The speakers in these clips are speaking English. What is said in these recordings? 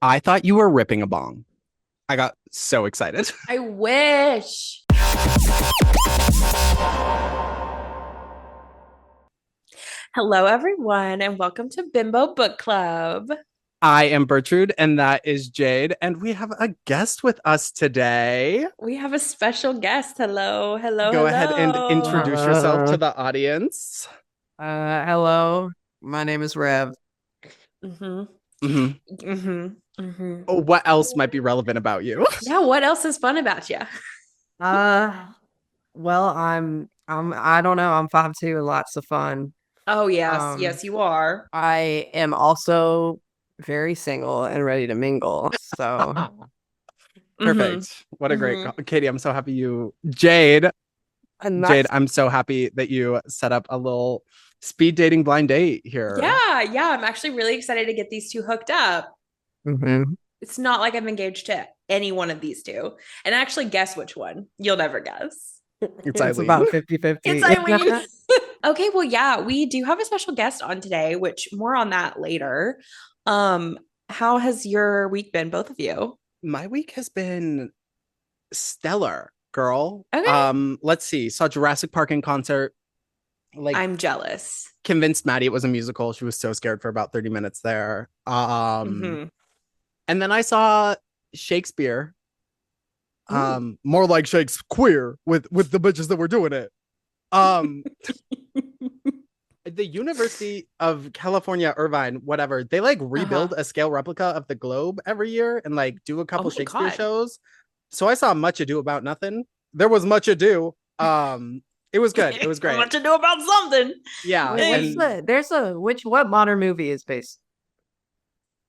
I thought you were ripping a bong. I got so excited. I wish. Hello, everyone, and welcome to Bimbo Book Club. I am Bertrude, and that is Jade, and we have a guest with us today. We have a special guest. Hello, hello, Go hello. ahead and introduce yourself to the audience. Hello. My name is Rev. Oh, what else might be relevant about you? Yeah, what else is fun about you? Well, I don't know. I'm 5'2", lots of fun. Oh, yes. Yes, you are. I am also very single and ready to mingle. So Perfect. What a great Katie, I'm so happy you Jade. Jade, I'm so happy that you set up a little speed dating blind date here. Yeah. I'm actually really excited to get these two hooked up. It's not like I'm engaged to any one of these two. And actually, guess which one. You'll never guess. It's about 50-50. It's Eileen. Okay, well, yeah, we do have a special guest on today, which more on that later. How has your week been, both of you? My week has been stellar, girl. Okay. Let's see. Saw Jurassic Park in concert. I'm jealous. Convinced Maddie it was a musical. She was so scared for about 30 minutes there. And then I saw Shakespeare. More like Shakespeare with the bitches that were doing it. The University of California, Irvine, whatever, they rebuild a scale replica of the globe every year and do a couple Shakespeare shows. So I saw Much Ado About Nothing. There was much ado. It was good. It was great. Much ado about something. Yeah. What modern movie is based?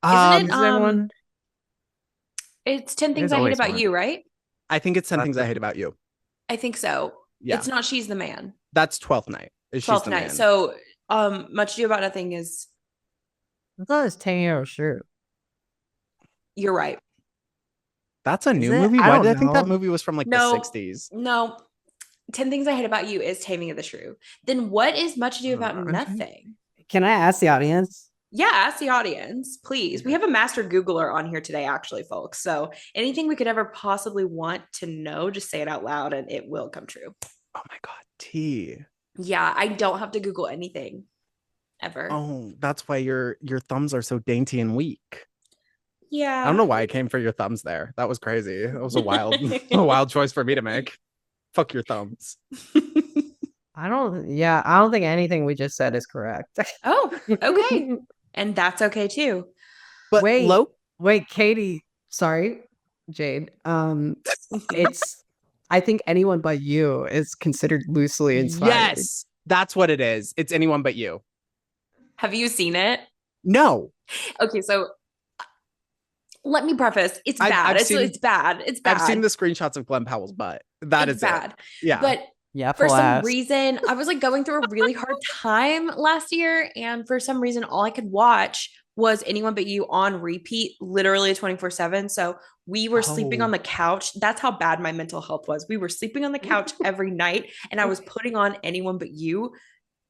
Isn't it? It's 10 Things I Hate About You, right? I think it's 10 Things I Hate About You. I think so. Yeah. It's not She's the Man. That's 12th Night. 12th Night. Man. So Much Ado About Nothing is... I thought it was 10 Years Sure. You're right. That's a new movie? Why did I think that movie was from the 60s? No. 10 Things I Hate About You is Taming of the Shrew. Then what is Much Ado About Nothing? Can I ask the audience? Yeah, ask the audience, please. We have a master Googler on here today, actually, folks. So anything we could ever possibly want to know, just say it out loud and it will come true. Oh my God, T. Yeah, I don't have to Google anything ever. Oh, that's why your thumbs are so dainty and weak. Yeah. I don't know why I came for your thumbs there. That was crazy. That was a wild choice for me to make. Fuck your thumbs. I don't think anything we just said is correct. Oh, okay. And that's okay too. But wait, Katie. Sorry, Jade. It's I think Anyone But You is considered loosely inspired. Yes, that's what it is. It's Anyone But You. Have you seen it? No. Okay, so let me preface. It's bad. It's bad. It's bad. I've seen the screenshots of Glenn Powell's butt. It's bad. Yeah. But for some reason, I was going through a really hard time last year. And for some reason, all I could watch was Anyone But You on repeat, literally 24/7. So we were sleeping on the couch. That's how bad my mental health was. We were sleeping on the couch every night. And I was putting on Anyone But You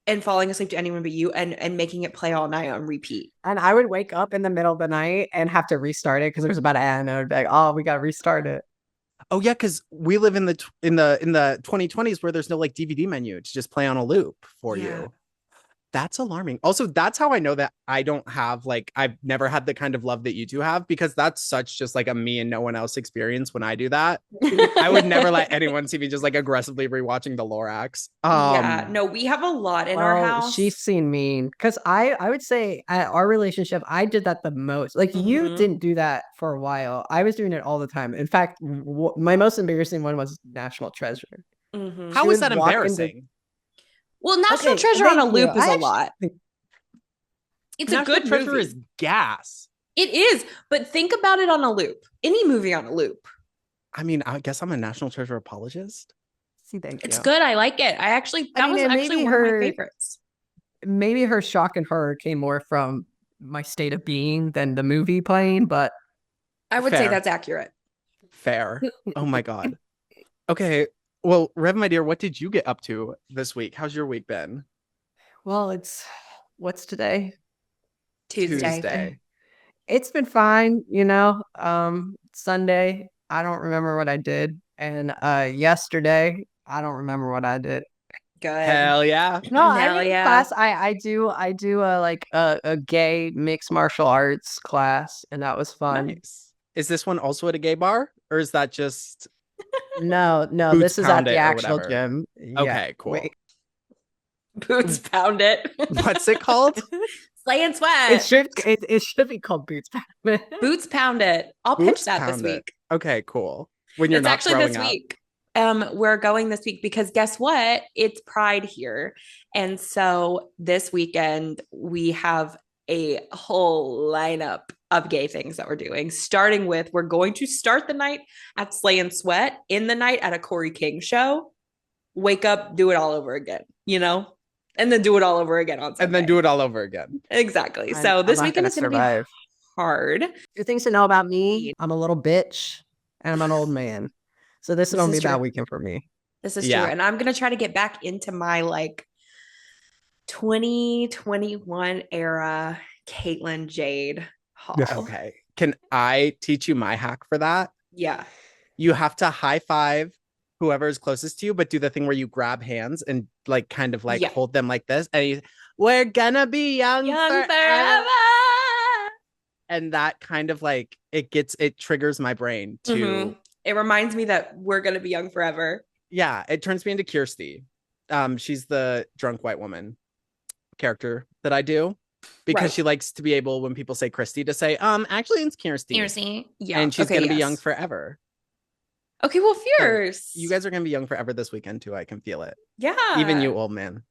and falling asleep to Anyone But You and making it play all night on repeat. And I would wake up in the middle of the night and have to restart it because it was about to end. I would be like, oh, we got to restart it. Oh yeah, because we live in the 2020s where there's no DVD menu to just play on a loop for you. That's alarming. Also, that's how I know that I don't have I've never had the kind of love that you two have, because that's such just a me and no one else experience when I do that. I would never let anyone see me just aggressively rewatching the Lorax. No, we have a lot in our house. She's seen me because I would say at our relationship, I did that the most. You didn't do that for a while. I was doing it all the time. In fact, my most embarrassing one was National Treasure. How was that embarrassing? Well, National Treasure on a loop is a lot. It's National a good Treasure movie. Is gas. It is, but think about it on a loop. Any movie on a loop. I mean, I guess I'm a National Treasure apologist. It's good. I like it. That was actually one of my favorites. Maybe her shock and horror came more from my state of being than the movie playing, but I would say that's accurate. Fair. Oh my God. Okay. Well, Rev, my dear, what did you get up to this week? How's your week been? Well, what's today? Tuesday. It's been fine, you know. Sunday, I don't remember what I did. And yesterday, I don't remember what I did. Good. Hell yeah. No, I Hell mean yeah. class. I do a gay mixed martial arts class, and that was fun. Nice. Is this one also at a gay bar, or is that just No, Boots this is at Pound the It or actual whatever? gym. Yeah. Okay, cool. Wait. Boots Pound It. What's it called? Slay and Sweat. It should be called Boots Pound. Boots Pound It. I'll Boots pitch that Pound this It. week. Okay, cool. When you're It's not actually throwing this up. week. We're going this week because guess what? It's Pride here. And so this weekend we have a whole lineup of gay things that we're doing. Starting with, we're going to start the night at Slay and Sweat, in the night at a Corey King show. Wake up, do it all over again, you know? And then do it all over again on Sunday. And then do it all over again. Exactly. So this weekend is going to be hard. 2 things to know about me. I'm a little bitch and I'm an old man. So this is going to be a bad weekend for me. This is true. And I'm going to try to get back into my like 2021 era Caitlyn Jade haul. Okay. Can I teach you my hack for that? Yeah. You have to high five whoever is closest to you, but do the thing where you grab hands and like kind of like hold them like this. And we're gonna be young forever. And that kind of like it triggers my brain to It reminds me that we're gonna be young forever. Yeah, it turns me into Kirsty. She's the drunk white woman character that I do because she likes to be able, when people say Christy, to say, actually it's Kirsty. Kirsty. Yeah. And she's gonna be young forever. Okay, well, fierce. So you guys are gonna be young forever this weekend too. I can feel it. Yeah. Even you, old man.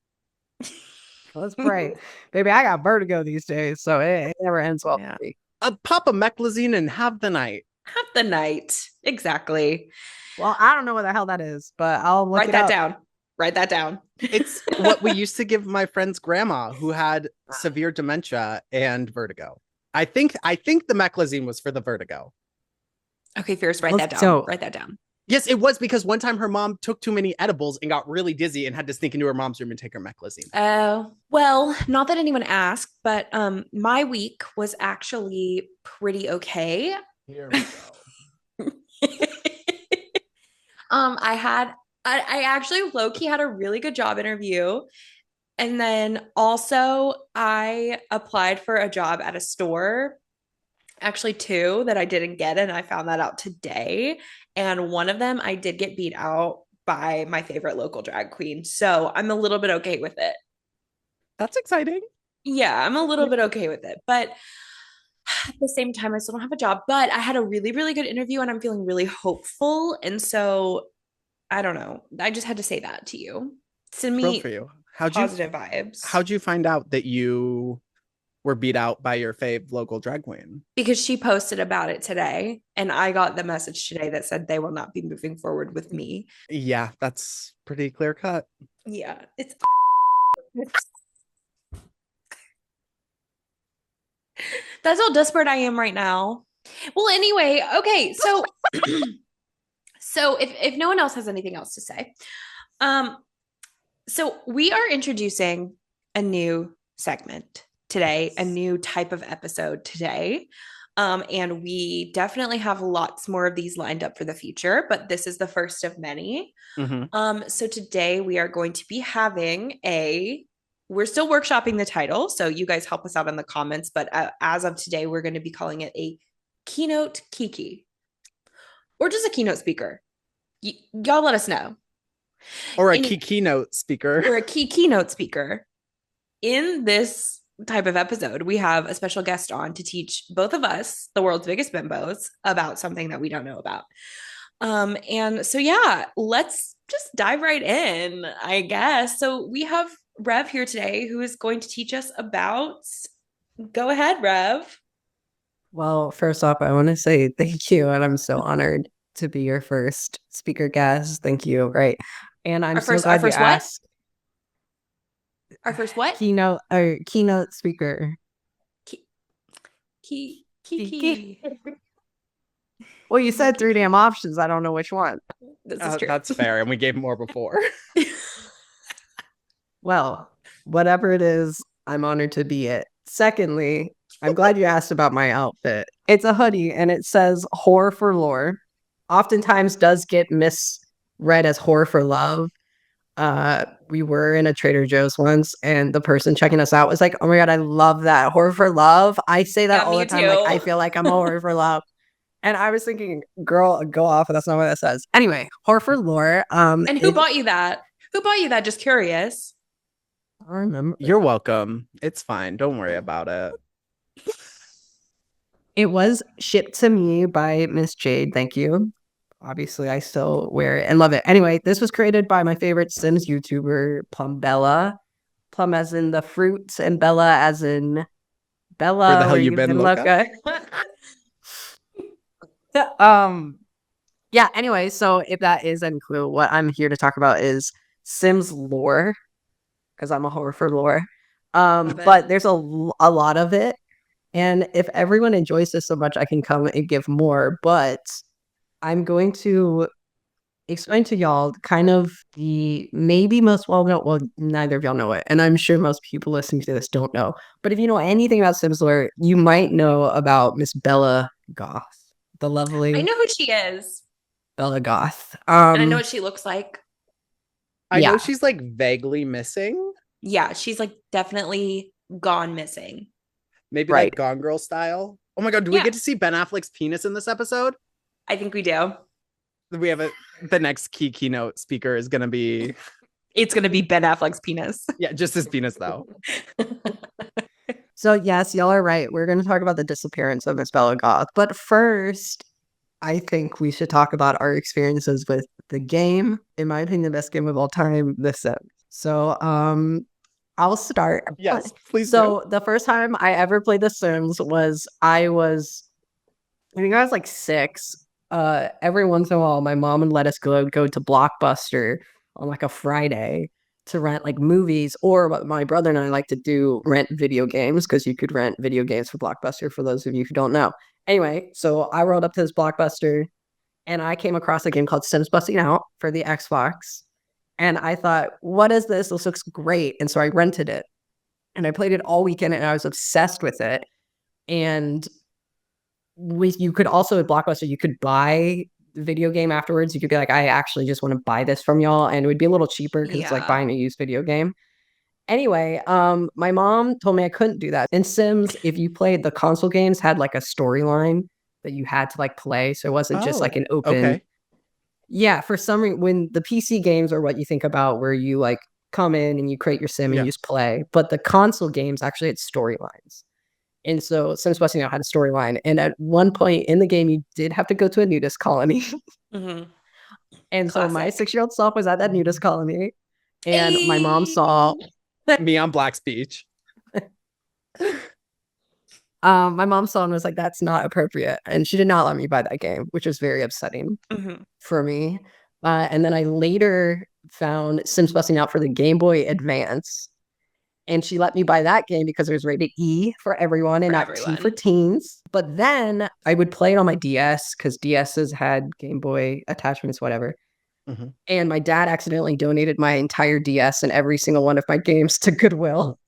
Let's pray. Baby, I got vertigo these days, so it never ends well for me. Pop a meclizine and have the night. Have the night. Exactly. Well, I don't know what the hell that is, but I'll write that down. Write that down. It's what we used to give my friend's grandma who had severe dementia and vertigo. I think the meclizine was for the vertigo. Okay, fierce, write that down. Write that down. Yes, it was because one time her mom took too many edibles and got really dizzy and had to sneak into her mom's room and take her meclizine. Oh, well, not that anyone asked, but my week was actually pretty okay. Here we go. I actually low-key had a really good job interview. And then also I applied for a job at a store, actually 2 that I didn't get, and I found that out today. And one of them I did get beat out by my favorite local drag queen. So I'm a little bit okay with it. That's exciting. Yeah, I'm a little bit okay with it. But at the same time, I still don't have a job. But I had a really, really good interview and I'm feeling really hopeful. And so I don't know. I just had to say that to you. Send me for you. Positive vibes. How'd you find out that you were beat out by your fave local drag queen? Because she posted about it today, and I got the message today that said they will not be moving forward with me. Yeah, that's pretty clear cut. Yeah, it's that's how desperate I am right now. Well, anyway, okay, so so if no one else has anything else to say, so we are introducing a new segment today, a new type of episode today. And we definitely have lots more of these lined up for the future, but this is the first of many. So today we are going to be having we're still workshopping the title, so you guys help us out in the comments, but as of today, we're going to be calling it a keynote Kiki, or just a keynote speaker. Y'all let us know. Or a keynote speaker. Or a keynote speaker. In this type of episode, we have a special guest on to teach both of us, the world's biggest bimbos, about something that we don't know about. And so, yeah, let's just dive right in, I guess. So we have Rev here today who is going to teach us about, go ahead, Rev. Well, first off, I want to say thank you. And I'm so honored to be your first speaker guest. Thank you. Right. And I'm so glad you asked. Our first what? Keynote speaker. Kiki. Well, you said 3 damn options. I don't know which one. This is true. That's fair. And we gave more before. Well, whatever it is, I'm honored to be it. Secondly, I'm glad you asked about my outfit. It's a hoodie and it says "Whore for Lore." Oftentimes does get misread as "whore for love." We were in a Trader Joe's once, and the person checking us out was like, "Oh my god, I love that whore for love." I say that Yeah, all me the time. Like, I too. feel like I'm a whore for love. And I was thinking, girl, go off. That's not what that says. Anyway, whore for lore. And who bought you that? Who bought you that? Just curious. I remember. You're welcome. It's fine. Don't worry about it. It was shipped to me by Miss Jade. Thank you. Obviously, I still wear it and love it. Anyway, this was created by my favorite Sims YouTuber, Plum Bella. Plum as in the fruits, and Bella as in Bella. Where the hell where you been, Loca? Yeah, anyway, so if that is any clue, what I'm here to talk about is Sims lore, because I'm a whore for lore. But there's a lot of it. And if everyone enjoys this so much, I can come and give more. But I'm going to explain to y'all kind of the maybe most well-known, well, neither of y'all know it. And I'm sure most people listening to this don't know. But if you know anything about Sims lore, you might know about Miss Bella Goth, the lovely I know who she is. Bella Goth. And I know what she looks like. I know Yeah. she's like vaguely missing. Yeah, she's like definitely gone missing. Maybe Right. like Gone Girl style. Oh my god, do we get to see Ben Affleck's penis in this episode? I think we do. We have the next keynote speaker is gonna be It's gonna be Ben Affleck's penis. yeah, just his penis though. So yes, y'all are right. We're going to talk about the disappearance of Miss Bella Goth. But first, I think we should talk about our experiences with the game. In my opinion, the best game of all time, The Sims. So I'll start. Yes, please. So the first time I ever played The Sims was I think I was like 6. Every once in a while, my mom would let us go to Blockbuster on like a Friday to rent like movies, or what my brother and I like to do, rent video games, because you could rent video games for Blockbuster, for those of you who don't know. Anyway, so I rolled up to this Blockbuster and I came across a game called Sims Busting Out for the Xbox. And I thought, what is this? This looks great. And so I rented it and I played it all weekend and I was obsessed with it. And you could also at Blockbuster, you could buy the video game afterwards. You could be like, I actually just want to buy this from y'all. And it would be a little cheaper because it's like buying a used video game. Anyway, my mom told me I couldn't do that. In Sims, if you played the console games, had like a storyline that you had to like play. So it wasn't just like an open. Okay. Yeah, for some reason, when the PC games are what you think about, where you like come in and you create your sim and you just play. But the console games actually had storylines. And so Sims Busting Out had a storyline. And at one point in the game, you did have to go to a nudist colony. Mm-hmm. And so my 6-year-old self was at that nudist colony. And my mom saw me on Black's Beach. My mom saw and was like, that's not appropriate. And she did not let me buy that game, which was very upsetting for me. And then I later found Sims Busting Out for the Game Boy Advance. And she let me buy that game because it was rated E for everyone and not T for teens. But then I would play it on my DS because DSs had Game Boy attachments, whatever. Mm-hmm. And my dad accidentally donated my entire DS and every single one of my games to Goodwill.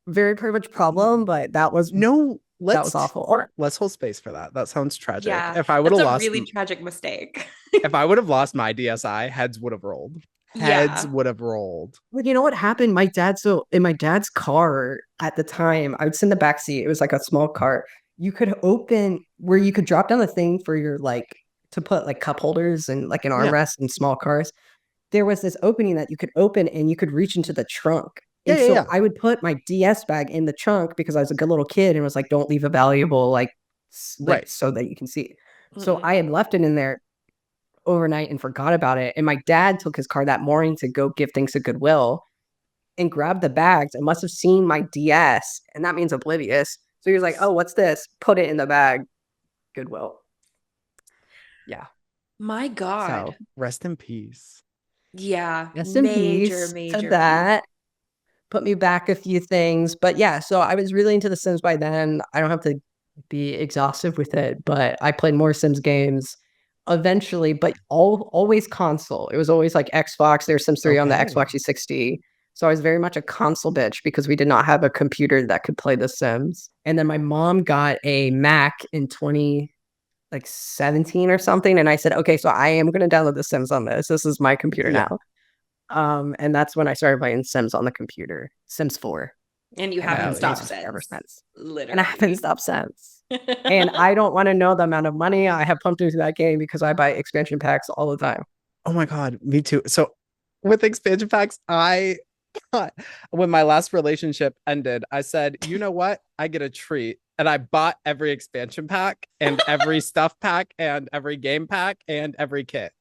Very much problem, but that was that was awful. Let's hold space for that. That sounds tragic. Yeah, if I would have lost, really tragic mistake. If I would have lost my DSi, heads would have rolled. Heads would have rolled. But you know what happened? In my dad's car at the time, I was in the back seat. It was like a small car. You could open where you could drop down the thing for your like to put like cup holders and like an armrest in small cars. There was this opening that you could open and you could reach into the trunk. And so I would put my DS bag in the trunk because I was a good little kid and was like, don't leave a valuable like so that you can see it. Mm-hmm. So I had left it in there overnight and forgot about it. And my dad took his car that morning to go give things to Goodwill and grabbed the bags and must have seen my DS. And that means oblivious. So he was like, oh, what's this? Put it in the bag. Goodwill. Yeah. My God. So, rest in peace. Yeah. Rest in peace to that. Put me back a few things. But yeah, so I was really into The Sims by then. I don't have to be exhaustive with it, but I played more Sims games eventually, but always console. It was always like Xbox. There's Sims 3 on the Xbox 360. So I was very much a console bitch because we did not have a computer that could play The Sims. And then my mom got a Mac in 2017 or something. And I said, okay, so I am going to download The Sims on this. This is my computer now. And that's when I started playing Sims on the computer, Sims 4. And you haven't stopped ever since. Literally. And I haven't stopped since. And I don't want to know the amount of money I have pumped into that game because I buy expansion packs all the time. Oh my God, me too. So with expansion packs, when my last relationship ended, I said, you know what? I get a treat. And I bought every expansion pack and every stuff pack and every game pack and every kit.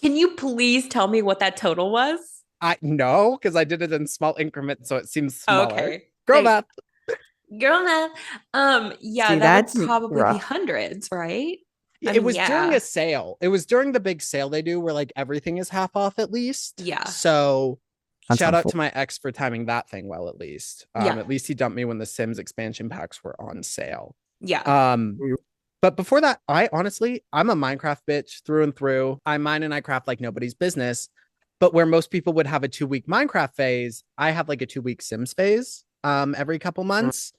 Can you please tell me what that total was? I know, because I did it in small increments, so it seems smaller. Okay. Girl math. Girl math. Yeah, See, that would probably be hundreds, right? Yeah, it was during a sale. It was during the big sale they do where like everything is half off at least. Yeah. So That's shout helpful. out to my ex for timing that thing well, at least. At least he dumped me when the Sims expansion packs were on sale. Yeah. But before that, I'm a Minecraft bitch through and through. I mine and I craft like nobody's business. But where most people would have a 2-week Minecraft phase, I have like a 2-week Sims phase every couple months.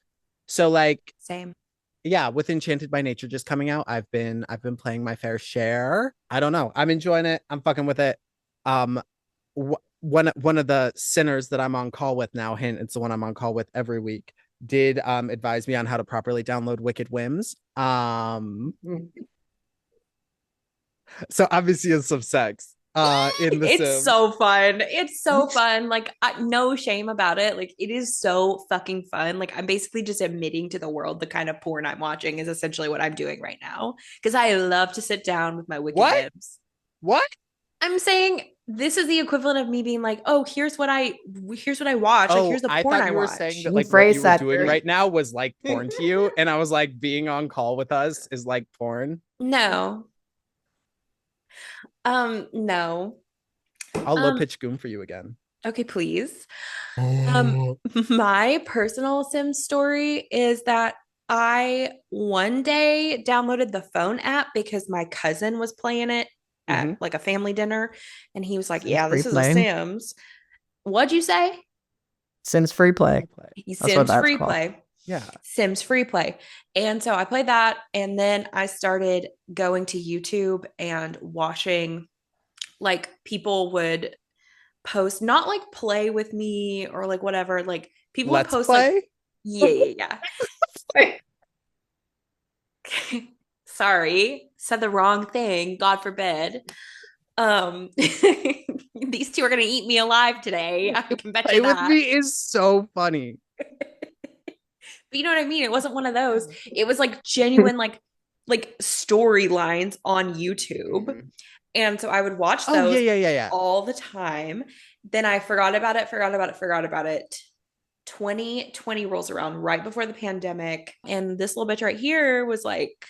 So like same. Yeah, with Enchanted by Nature just coming out, I've been playing my fair share. I don't know. I'm enjoying it. I'm fucking with it. One of the sinners that I'm on call with now, hint, it's the one I'm on call with every week, did advise me on how to properly download Wicked Whims. So obviously it's some sex in the It's Sims. so fun. It's so fun. Like, no shame about it. Like, it is so fucking fun. Like, I'm basically just admitting to the world the kind of porn I'm watching is essentially what I'm doing right now. Because I love to sit down with my Wicked Whims. What? I'm saying this is the equivalent of me being like, oh, here's what I watch. Oh, like, here's the porn I thought you were watch. saying that like what you were doing right now was like porn to you, and I was like, being on call with us is like porn. No. No. I'll low pitch Goom for you again. Okay, please. My personal Sim story is that I one day downloaded the phone app because my cousin was playing it at like a family dinner, and he was like, Sims "Yeah, this is a Sims." What'd you say? Sims free play. Sims free play. Yeah. Sims free play. And so I played that, and then I started going to YouTube and watching, like, people would post, not like play with me or like whatever, like people would post play? like yeah. Sorry, said the wrong thing, God forbid. These two are gonna eat me alive today. I can bet you that. Play with me is so funny. But you know what I mean? It wasn't one of those. It was like genuine like storylines on YouTube. And so I would watch those all the time. Then I forgot about it. 2020 rolls around right before the pandemic. And this little bitch right here was like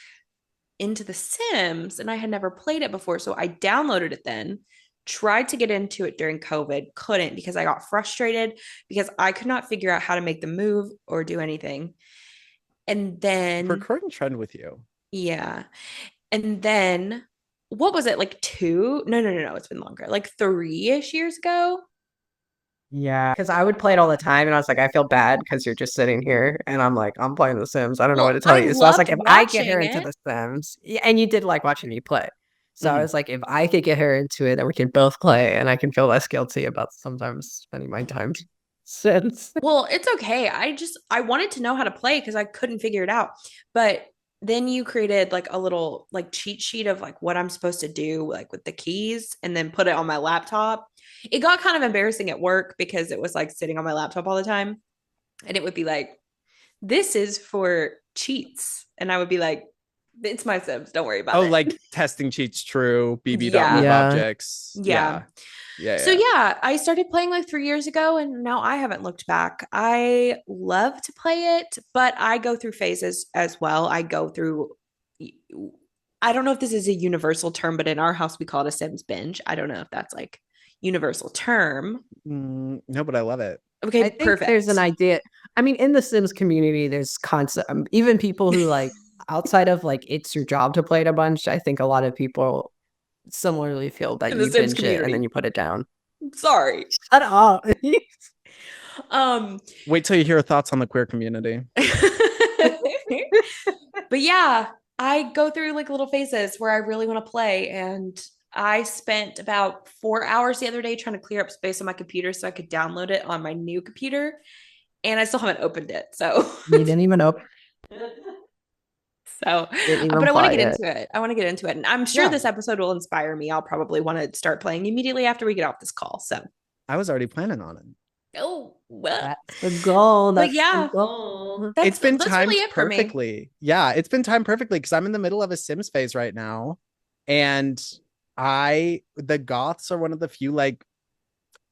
into The Sims, and I had never played it before. So I downloaded it then, tried to get into it during COVID, couldn't because I got frustrated because I could not figure out how to make the move or do anything. And then recurring trend with you. Yeah. And then what was it, like 2? No, it's been longer, like 3-ish years ago. Yeah, because I would play it all the time, and I was like, I feel bad because you're just sitting here, and I'm like, I'm playing The Sims. I don't know what to tell you. So I was like, if I get her into The Sims, and you did like watching me play. So I was like, if I could get her into it, then we can both play, and I can feel less guilty about sometimes spending my time Sims. Well, it's okay. I wanted to know how to play because I couldn't figure it out. But then you created like a little like cheat sheet of like what I'm supposed to do like with the keys, and then put it on my laptop. It got kind of embarrassing at work because it was like sitting on my laptop all the time, and it would be like, this is for cheats. And I would be like, it's my Sims, don't worry about it. Oh, like testing cheats true, bb.move objects. Yeah. So I started playing like 3 years ago, and now I haven't looked back. I love to play it, but I go through phases as well. I don't know if this is a universal term, but in our house we call it a Sims binge. I don't know if that's like universal term. No, but I love it. Okay, I think perfect. There's an idea. I mean, in the Sims community, there's concept. Even people who like outside of like it's your job to play it a bunch. I think a lot of people similarly feel that you binge it and then you put it down. Sorry. Shut up. Wait till you hear thoughts on the queer community. But yeah, I go through like little phases where I really want to play, and I spent about 4 hours the other day trying to clear up space on my computer so I could download it on my new computer, and I still haven't opened it. So You didn't even open. So, but I want to get into it. I want to get into it. And I'm sure this episode will inspire me. I'll probably want to start playing immediately after we get off this call. So I was already planning on it. Oh, well. That's the goal. That's the goal. It's been timed perfectly. Yeah, it's been timed perfectly because I'm in the middle of a Sims phase right now. And the Goths are one of the few like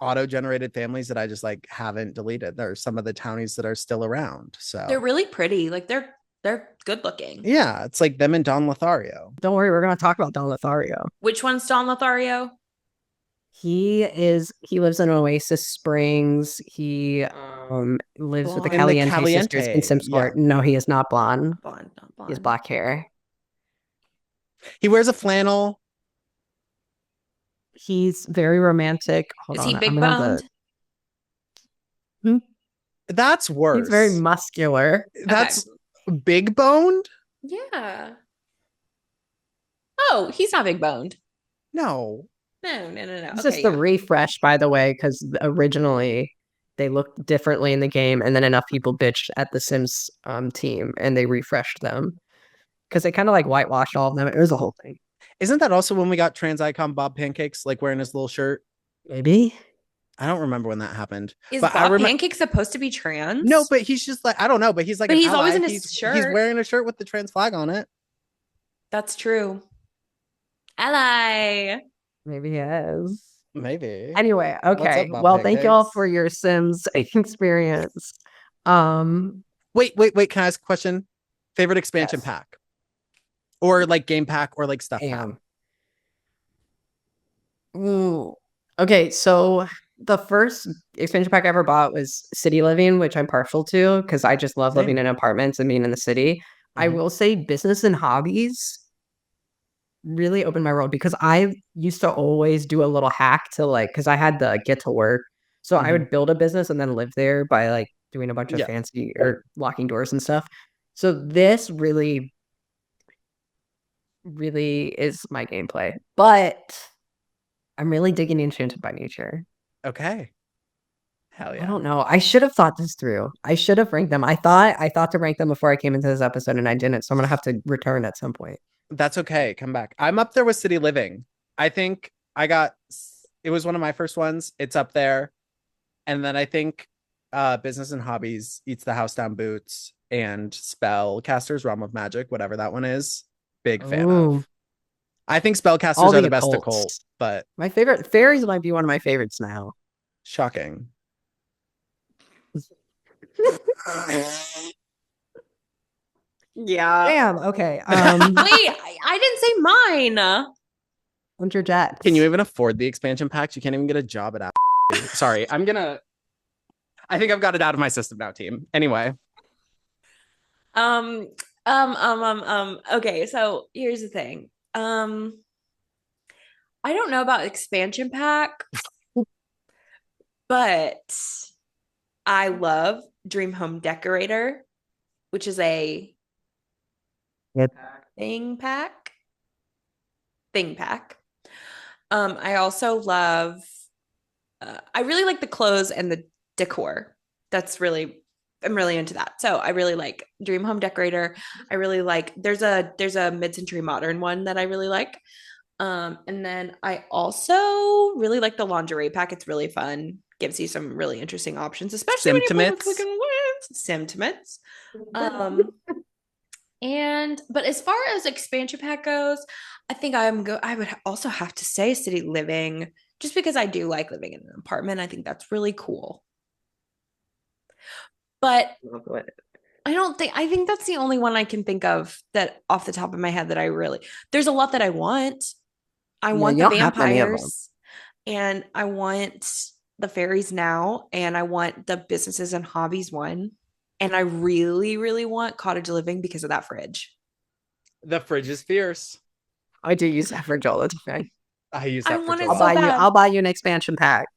auto-generated families that I just like haven't deleted. There are some of the townies that are still around. So they're really pretty. Like they're good looking. Yeah, it's like them and Don Lothario. Don't worry, we're gonna talk about Don Lothario. Which one's Don Lothario? He lives in Oasis Springs. He lives with the Caliente sisters in Simsport. Yeah. No, he is not blonde. Not blonde. He has black hair. He wears a flannel. He's very romantic. Is he big boned? That's worse. He's very muscular. That's big boned? Yeah. Oh, he's not big boned. No. No. It's just the refresh, by the way, because originally they looked differently in the game, and then enough people bitched at the Sims team, and they refreshed them because they kind of like whitewashed all of them. It was a whole thing. Isn't that also when we got trans icon Bob Pancakes like wearing his little shirt? Maybe. I don't remember when that happened. Is Bob Pancake supposed to be trans? No, but he's just like, I don't know, but he's like, but he's always in his shirt. He's wearing a shirt with the trans flag on it. That's true. Ally. Maybe he is. Maybe. Anyway, okay. Well, thank you all for your Sims experience. Wait. Can I ask a question? Favorite expansion pack? Or like game pack or like stuff pack? Okay, so the first expansion pack I ever bought was City Living, which I'm partial to because I just love living in apartments and being in the city. Mm-hmm. I will say business and hobbies really opened my world because I used to always do a little hack to like, because I had to get to work. So I would build a business and then live there by like doing a bunch of fancy or locking doors and stuff. So this really is my gameplay. But I'm really digging Enchanted by Nature. Okay. Hell yeah. I don't know. I should have thought this through. I should have ranked them. I thought to rank them before I came into this episode and I didn't. So I'm going to have to return at some point. That's okay. Come back. I'm up there with City Living. I think it was one of my first ones. It's up there. And then I think Business and Hobbies, Eats the House Down Boots, and Spellcasters, Realm of Magic, whatever that one is. Big fan of. I think Spellcasters are the best occult, but my favorite fairies might be one of my favorites now. Shocking. Yeah. Damn. Okay. Wait, I didn't say mine. What's your jet? Can you even afford the expansion packs? You can't even get a job at Apple. Sorry, I think I've got it out of my system now, team. Anyway. Okay, so here's the thing. I don't know about expansion pack, but I love Dream Home Decorator, which is a thing pack. I also love I really like the clothes and the decor. I'm really into that. So I really like Dream Home Decorator. I really like there's a mid-century modern one that I really like. And then I also really like the lingerie pack. It's really fun. Gives you some really interesting options, especially when you're clicking Simtimates. But as far as expansion pack goes, I think I would also have to say City Living, just because I do like living in an apartment. I think that's really cool. But I think that's the only one I can think of that off the top of my head that there's a lot that I want. I want the vampires and I want the fairies now, and I want the businesses and hobbies one. And I really, really want cottage living because of that fridge. The fridge is fierce. I do use that fridge all the time. I use I that for want it July. so bad. I'll buy you an expansion pack.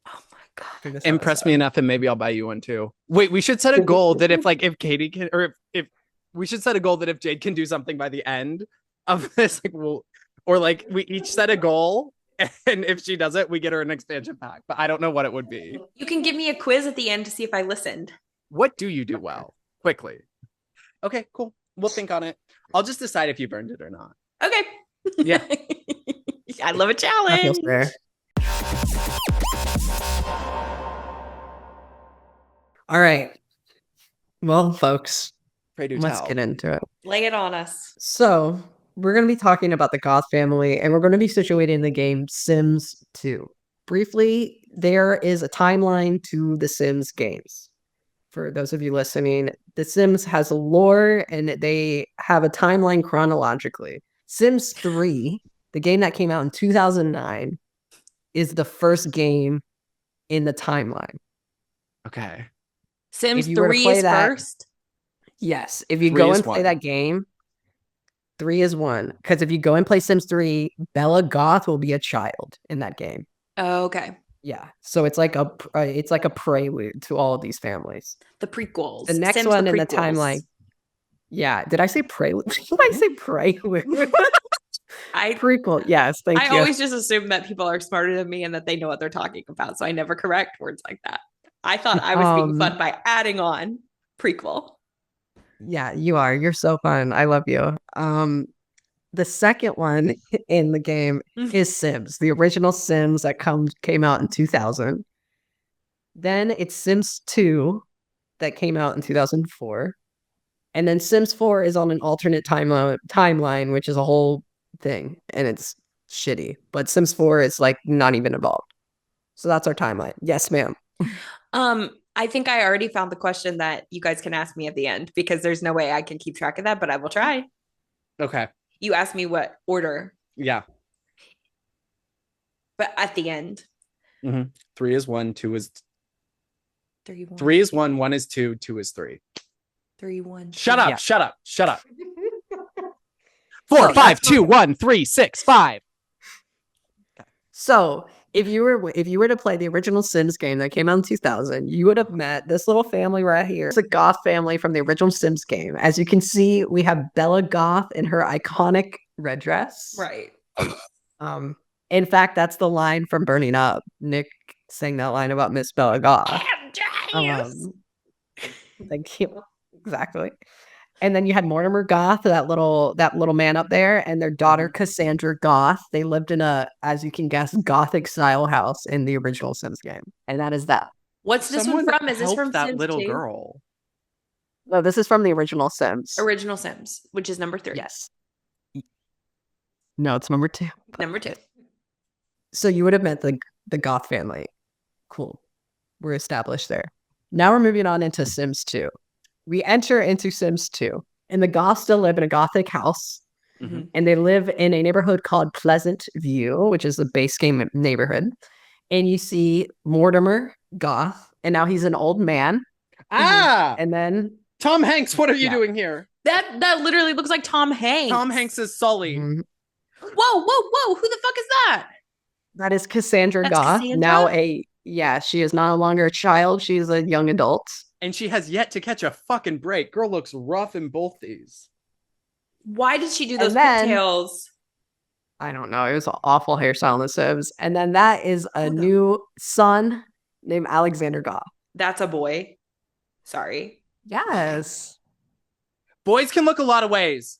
Oh my God. Impress me enough and maybe I'll buy you one too. Wait, we should set a goal that if Katie can, or if we should set a goal that if Jade can do something by the end of this, like we each set a goal, and if she does it, we get her an expansion pack. But I don't know what it would be. You can give me a quiz at the end to see if I listened. What do you do well? Quickly. Okay, cool. We'll think on it. I'll just decide if you've earned it or not. Okay. Yeah. I love a challenge. That feels fair. All right. Well, folks, let's get into it. Lay it on us. So, we're going to be talking about the Goth family, and we're going to be situated in the game Sims 2. Briefly, there is a timeline to the Sims games. For those of you listening, The Sims has a lore, and they have a timeline chronologically. Sims 3, the game that came out in 2009, is the first game in the timeline. Okay. Sims 3 is first? Yes. If you go and play that game, 3 is 1. Because if you go and play Sims 3, Bella Goth will be a child in that game. Oh, okay. Yeah. So it's like a prelude to all of these families. The prequels. The next one in the timeline. Yeah. Did I say prelude? Did I say prelude? Prequel. Yes. Thank you. I always just assume that people are smarter than me and that they know what they're talking about. So I never correct words like that. I thought I was being fun by adding on prequel. Yeah, you are. You're so fun. I love you. The second one in the game is Sims, the original Sims that came out in 2000. Then it's Sims 2 that came out in 2004. And then Sims 4 is on an alternate timeline, which is a whole thing. And it's shitty. But Sims 4 is like not even involved. So that's our timeline. Yes, ma'am. I think I already found the question that you guys can ask me at the end because there's no way I can keep track of that, but I will try. Okay. You asked me what order. Yeah. But at the end. 3 is 1, 2 is 3, 1. 3 is 1, 1 is 2, 2 is 3. 3, 1. Shut up, shut up, shut up. 4, 5, 2, 1, 3, 6, 5. So if you were to play the original Sims game that came out in 2000, you would have met this little family right here. It's a Goth family from the original Sims game. As you can see, we have Bella Goth in her iconic red dress. Right. In fact, that's the line from Burning Up. Nick sang that line about Miss Bella Goth. Thank you. Exactly. And then you had Mortimer Goth, that little man up there, and their daughter Cassandra Goth. They lived in a, as you can guess, Gothic style house in the original Sims game, and that is that. What's this one from? Is this from that Sims little 2? girl? No, this is from the original Sims. Original Sims, which is number 3. Yes. No, it's number 2. Number 2. So you would have met the Goth family. Cool. We're established there. Now we're moving on into Sims 2. We enter into Sims 2, and the Goths still live in a Gothic house, and they live in a neighborhood called Pleasant View, which is the base game neighborhood. And you see Mortimer Goth, and now he's an old man. And then Tom Hanks, what are you doing here? That literally looks like Tom Hanks. Tom Hanks is Sully. Whoa! Who the fuck is that? That is Cassandra Goth. Cassandra? Now she is no longer a child. She is a young adult. And she has yet to catch a fucking break. Girl looks rough in both these. Why did she do those pigtails? I don't know. It was an awful hairstyle in the Sims. And then that is a new son named Alexander Goth. That's a boy. Sorry. Yes. Boys can look a lot of ways.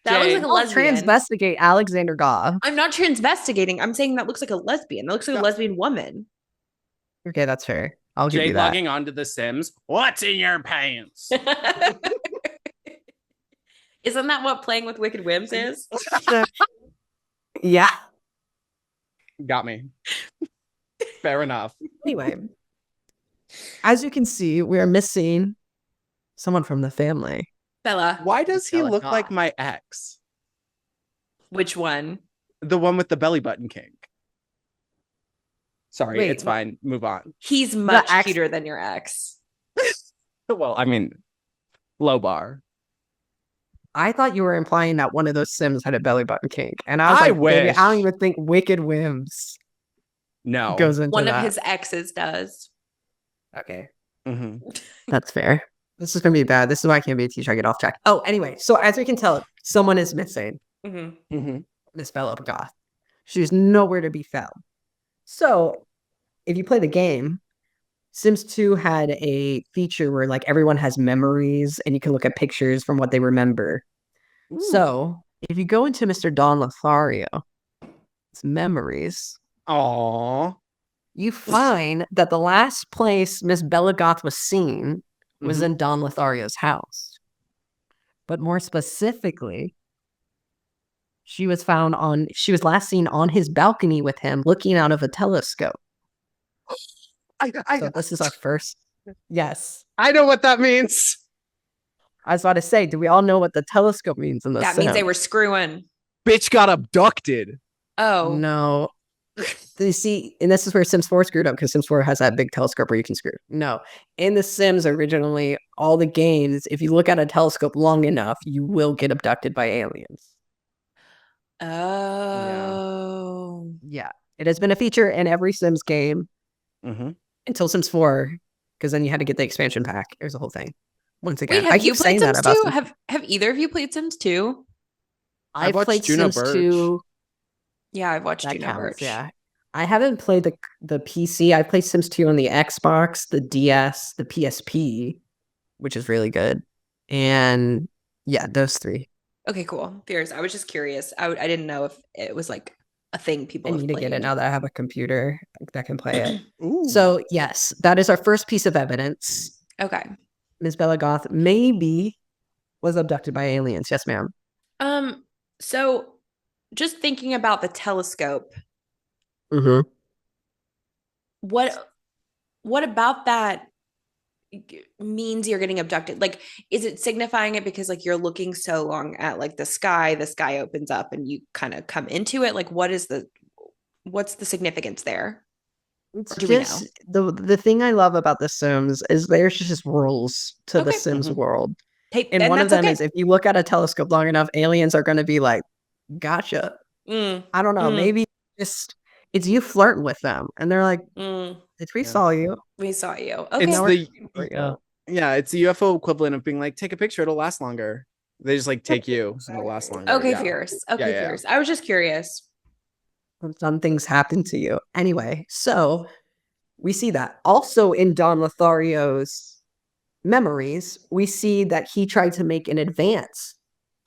That looks like a lesbian. Transvestigate Alexander Goth. I'm not transvestigating. I'm saying that looks like a lesbian. That looks like a lesbian woman. Okay, that's fair. I'll give you that. Logging onto The Sims. What's in your pants? Isn't that what playing with wicked whims is? Yeah. Got me. Fair enough. Anyway, as you can see, we are missing someone from the family. Bella. Why does he look like my ex? Which one? The one with the belly button kink. Sorry, it's fine. Move on. He's much cuter than your ex. Well, I mean, low bar. I thought you were implying that one of those Sims had a belly button kink. And I was I like, baby, wish. I don't even think Wicked Whims goes into One that. of his exes does. Okay. Mm-hmm. That's fair. This is going to be bad. This is why I can't be a teacher. I get off track. Oh, anyway. So as we can tell, someone is missing. Miss Bella Goth. She's nowhere to be found. So if you play the game, Sims 2 had a feature where like everyone has memories and you can look at pictures from what they remember. Ooh. So if you go into Mr. Don Lothario's memories, you find that the last place Miss Bella Goth was seen was in Don Lothario's house. But more specifically, she was last seen on his balcony with him looking out of a telescope. So this is our first. Yes. I know what that means. I was about to say, do we all know what the telescope means in this? That means they were screwing. Bitch got abducted. Oh. No. You see, and this is where Sims 4 screwed up because Sims 4 has that big telescope where you can screw. No. In the Sims originally, all the games, if you look at a telescope long enough, you will get abducted by aliens. Oh. Yeah. It has been a feature in every Sims game until Sims 4, because then you had to get the expansion pack. It was a whole thing. Once again, wait, have you played Sims 2? Have either of you played Sims 2? I've played Sims 2. Yeah, I've watched Juno Birch. Yeah. I haven't played the PC. I played Sims 2 on the Xbox, the DS, the PSP, which is really good. And yeah, those three. Okay, cool. Fierce. I was just curious. I didn't know if it was like a thing people I have need to played. get it now that I have a computer that can play it. So yes, that is our first piece of evidence. Okay. Ms. Bella Goth maybe was abducted by aliens. Yes, ma'am. So just thinking about the telescope. What about that means you're getting abducted? Like, is it signifying it because like you're looking so long at like the sky opens up and you kind of come into it? Like, what's the significance there? It's just the thing I love about The Sims is there's just rules to the Sims world. And one of them is if you look at a telescope long enough, aliens are going to be like, gotcha. I don't know. Maybe it's you flirting with them. And they're like, we saw you. We saw you. Okay. It's it's the UFO equivalent of being like, take a picture, it'll last longer. They just like take you, and it'll last longer. Okay, Fierce. Okay, Fierce. I was just curious. Some things happen to you. Anyway, so we see that. Also in Don Lothario's memories, we see that he tried to make an advance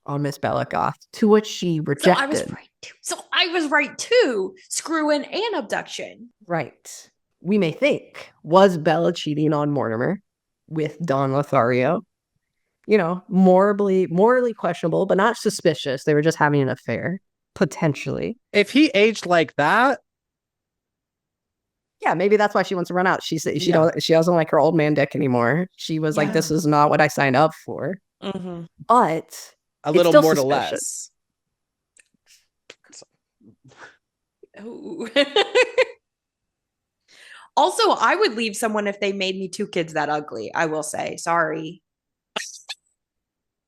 on Miss Bella Goth, to which she rejected. So I was right too. Screw-in and abduction. Right. We may think, was Bella cheating on Mortimer with Don Lothario? You know, morally questionable, but not suspicious. They were just having an affair, potentially. If he aged like that, yeah, maybe that's why she wants to run out. She doesn't like her old man dick anymore. She was like, this is not what I signed up for. But a little more to less. Also, I would leave someone if they made me 2 kids that ugly. I will say, sorry.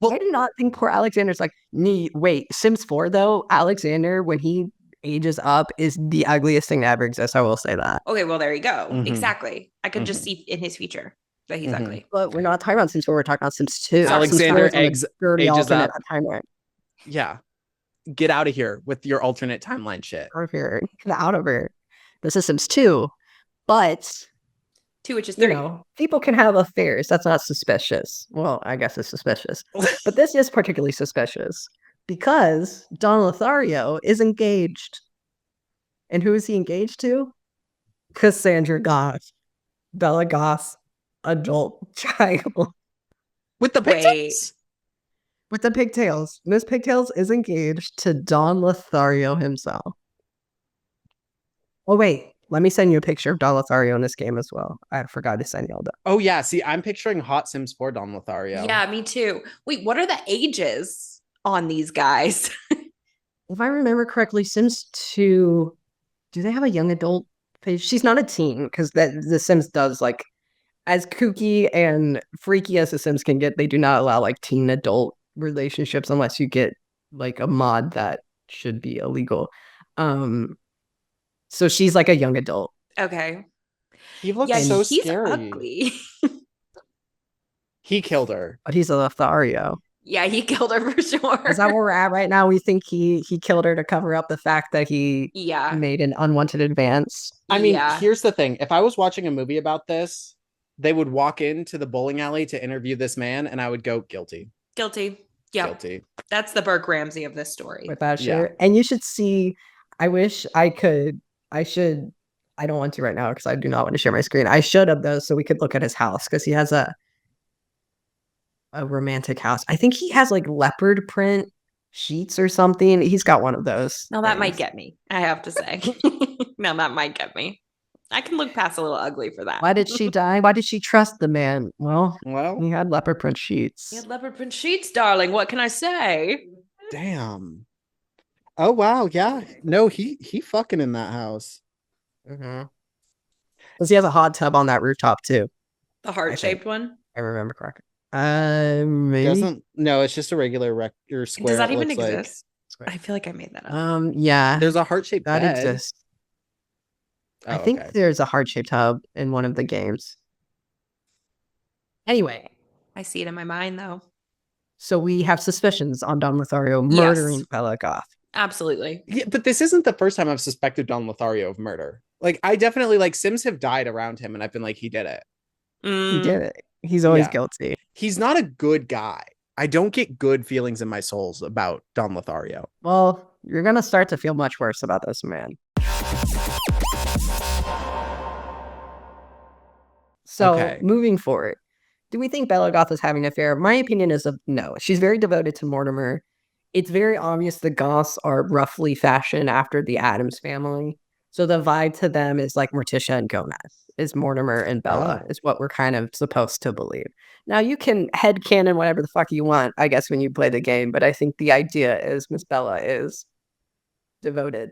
Well, I do not think poor Alexander's like, wait, Sims 4 though, Alexander, when he ages up, is the ugliest thing that ever exists. I will say that. Okay, well, there you go. Exactly. I could just see in his future that he's ugly. But we're not talking about Sims 4, we're talking about Sims 2. Alexander ages up. Timeline. Yeah. Get out of here with your alternate timeline shit. Get out of here. This is Sims 2. But 2, which is 3. You know, people can have affairs. That's not suspicious. Well, I guess it's suspicious. But this is particularly suspicious because Don Lothario is engaged. And who is he engaged to? Cassandra Goth. Bella Goth's adult child. With the pigtails? With the pigtails. Miss Pigtails is engaged to Don Lothario himself. Oh, wait. Let me send you a picture of Don Lothario in this game as well. I forgot to send y'all that. Oh, yeah. See, I'm picturing Hot Sims 4 Don Lothario. Yeah, me too. Wait, what are the ages on these guys? If I remember correctly, Sims 2, do they have a young adult page? She's not a teen, because The Sims does, as kooky and freaky as The Sims can get, they do not allow, teen adult relationships unless you get like a mod that should be illegal. So she's like a young adult. Okay. He looks Yeah, so he's scary. ugly. He killed her. But he's a Lothario. Yeah, he killed her for sure. Is that where we're at right now? We think he killed her to cover up the fact that he Yeah. made an unwanted advance. I mean, Yeah. here's the thing. If I was watching a movie about this, they would walk into the bowling alley to interview this man, and I would go, guilty. Guilty. Yeah. Guilty. That's the Burke Ramsey of this story. With that shit. Yeah. And you should see, I wish I could, I don't want to right now because I do not want to share my screen. I should have though, so we could look at his house because he has a romantic house. I think he has like leopard print sheets or something. He's got one of those. Now that might get me, I have to say. Now that might get me. I can look past a little ugly for that. Why did she die? Why did she trust the man? Well, Well, he had leopard print sheets. He had leopard print sheets, darling. What can I say? damn. Oh wow, yeah. No, he fucking in that house. Because he has a hot tub on that rooftop too. The heart-shaped one? I remember correctly. Maybe. No, it's just a regular or square. Does that it even looks exist? Like. I feel like I made that up. Yeah. There's a heart-shaped that bed. exists. Oh, I think okay. there's a heart-shaped hub in one of the games. Anyway. I see it in my mind though. So we have suspicions on Don Lothario murdering Bella Goth. Absolutely. Yeah, but this isn't the first time I've suspected Don Lothario of murder. Like, I definitely, like, Sims have died around him, and I've been like, he did it. He did it. He's always guilty. He's not a good guy. I don't get good feelings in my souls about Don Lothario. Well, you're going to start to feel much worse about this man. So, moving forward, do we think Bella Goth is having an affair? My opinion is no. She's very devoted to Mortimer. It's very obvious the Goths are roughly fashioned after the Addams family. So the vibe to them is like Morticia and Gomez, is Mortimer and Bella, is what we're kind of supposed to believe. Now, you can headcanon whatever the fuck you want, I guess, when you play the game, but I think the idea is Miss Bella is devoted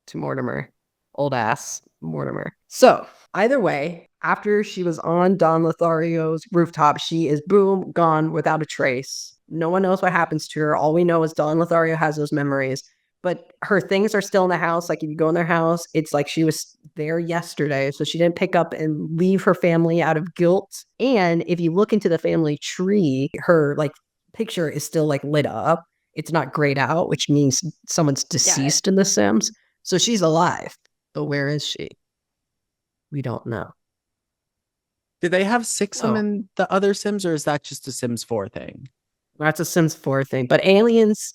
to Mortimer. Old ass Mortimer. So, either way, after she was on Don Lothario's rooftop, she is boom, gone without a trace. No one knows what happens to her. All we know is Don Lothario has those memories. But her things are still in the house. Like, if you go in their house, it's like she was there yesterday. So she didn't pick up and leave her family out of guilt. And if you look into the family tree, her, like, picture is still, like, lit up. It's not grayed out, which means someone's deceased in The Sims. So she's alive. But where is she? We don't know. Did they have Sixum in the other Sims, or is that just a Sims 4 thing? That's a Sims 4 thing. But aliens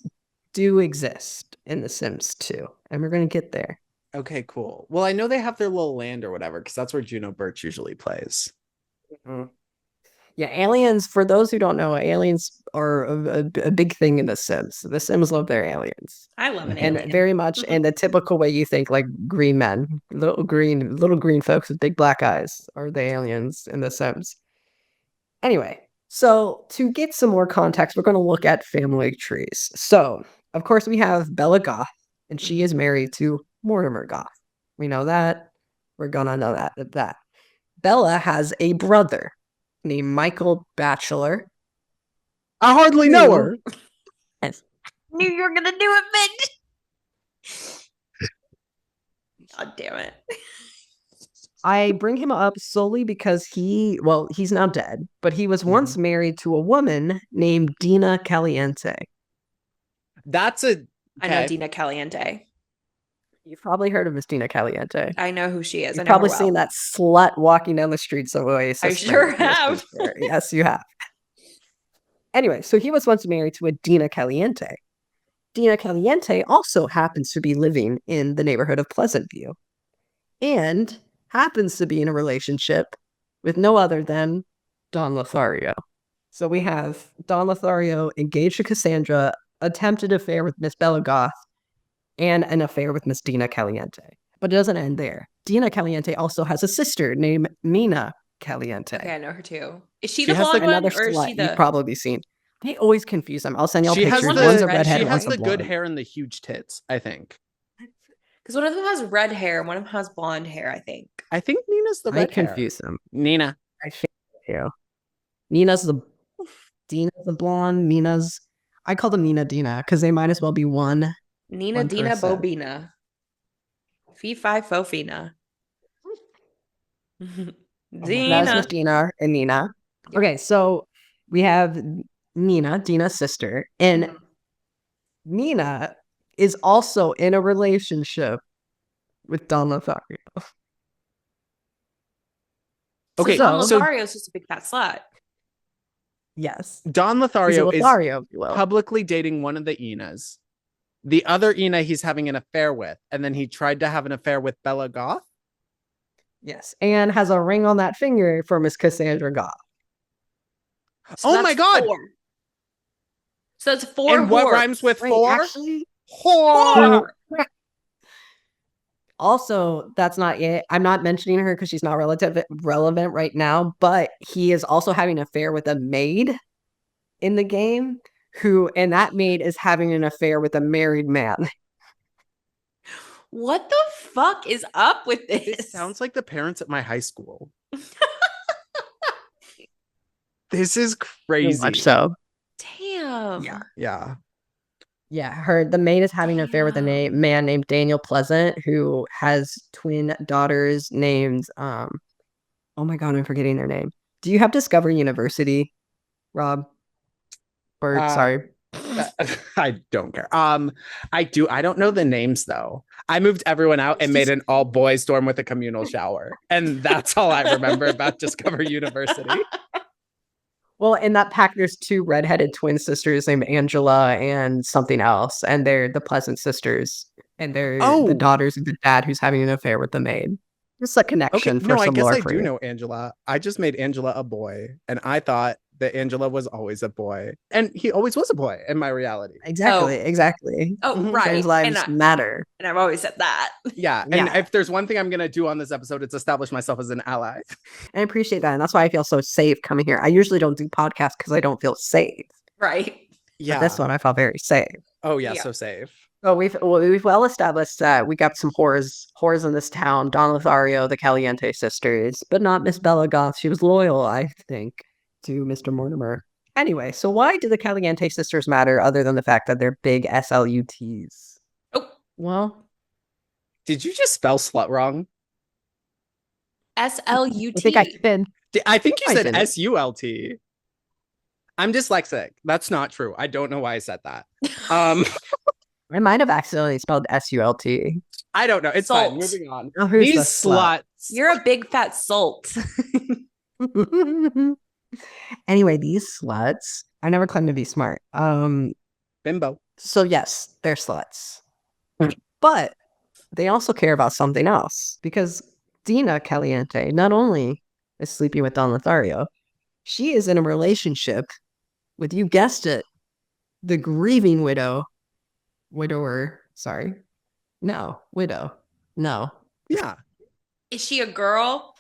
do exist in The Sims 2, and we're going to get there. Okay, cool. Well, I know they have their little land or whatever, because that's where Juno Birch usually plays. Yeah, aliens, for those who don't know, aliens are a big thing in The Sims. The Sims love their aliens. I love an alien. And very much in the typical way you think, like green men, little green folks with big black eyes are the aliens in The Sims. Anyway, so to get some more context, we're going to look at family trees. So, of course, we have Bella Goth, and she is married to Mortimer Goth. We know that. We're going to know that. Bella has a brother named Michael Batchelor. I hardly know her. Yes. Knew you were going to do it, bitch. God damn it. I bring him up solely because he's now dead, but he was once married to a woman named Dina Caliente. I know Dina Caliente. You've probably heard of Miss Dina Caliente. I know who she is. You've probably seen that slut walking down the streets of Oasis. I sure have. Yes, you have. Anyway, so he was once married to a Dina Caliente. Dina Caliente also happens to be living in the neighborhood of Pleasantview and happens to be in a relationship with no other than Don Lothario. So we have Don Lothario engaged to Cassandra, attempted affair with Miss Bella Goth, and an affair with Miss Dina Caliente. But it doesn't end there. Dina Caliente also has a sister named Mina Caliente. Okay, I know her too. Is she the blonde one, another or is slut she the... you've probably seen. They always confuse them. I'll send y'all She has pictures. the- One's a redhead, She has one's a the blonde. good hair and the huge tits, I think. Because one of them has red hair and one of them has blonde hair, I think. I think Nina's the red hair. confuse them. Nina. I think you. Dina's the blonde. Mina's. I call them Nina Dina because they might as well be one. Nina One Dina person. Bobina. Fee Fi Fo Fina. That is Dina. Miss Dina and Nina. Okay, so we have Nina, Dina's sister, and Nina is also in a relationship with Don Lothario. Okay, So Don so Lothario's just a big fat slut. Yes. Don He's a Lothario is Lothario, if you will. publicly dating one of the Inas. The other Ina he's having an affair with, and then he tried to have an affair with Bella Goth. Yes, and has a ring on that finger for Miss Cassandra Goth. So Oh my God! 4. So it's 4 And what whores. rhymes with Wait, 4? actually, Whore! also, that's not it. I'm not mentioning her because she's not relevant right now, but he is also having an affair with a maid in the game and that maid is having an affair with a married man. What the fuck is up with this? This sounds like the parents at my high school. This is crazy. Much so. Damn. Yeah. Yeah, the maid is having an affair with a man named Daniel Pleasant who has twin daughters named oh my God, I'm forgetting their name. Do you have Discover University, Rob? Or sorry. I don't care. I do. I don't know the names though. I moved everyone out and made an all boys dorm with a communal shower, and that's all I remember about Discover University. Well, in that pack, there's 2 redheaded twin sisters named Angela and something else, and they're the Pleasant sisters, and they're the daughters of the dad who's having an affair with the maid. Just a connection for some lore. I guess I do know Angela. I just made Angela a boy, and I thought that Angela was always a boy, and he always was a boy in my reality. Exactly. Oh, right. Trans lives matter. And I've always said that. Yeah. And if there's one thing I'm going to do on this episode, it's establish myself as an ally. I appreciate that. And that's why I feel so safe coming here. I usually don't do podcasts because I don't feel safe. Right. Yeah. But this one, I felt very safe. Oh, yeah. So safe. Oh, we've well established that we got some whores in this town. Don Lothario, the Caliente sisters, but not Miss Bella Goth. She was loyal, I think, to Mr. Mortimer. Anyway, so why do the Caliente sisters matter other than the fact that they're big SLUTs? Oh, well, did you just spell slut wrong? SLUT. I think I did. I think you said SULT. I'm dyslexic. That's not true. I don't know why I said that. I might have accidentally spelled SULT. I don't know. It's fine. Moving on. Oh, these sluts. You're a big fat salt. Anyway, these sluts. I never claimed to be smart. Bimbo. So yes, they're sluts. But they also care about something else. Because Dina Caliente not only is sleeping with Don Lothario, she is in a relationship with, you guessed it, the grieving widower. Sorry. No, widow. No. Yeah. Is she a girl?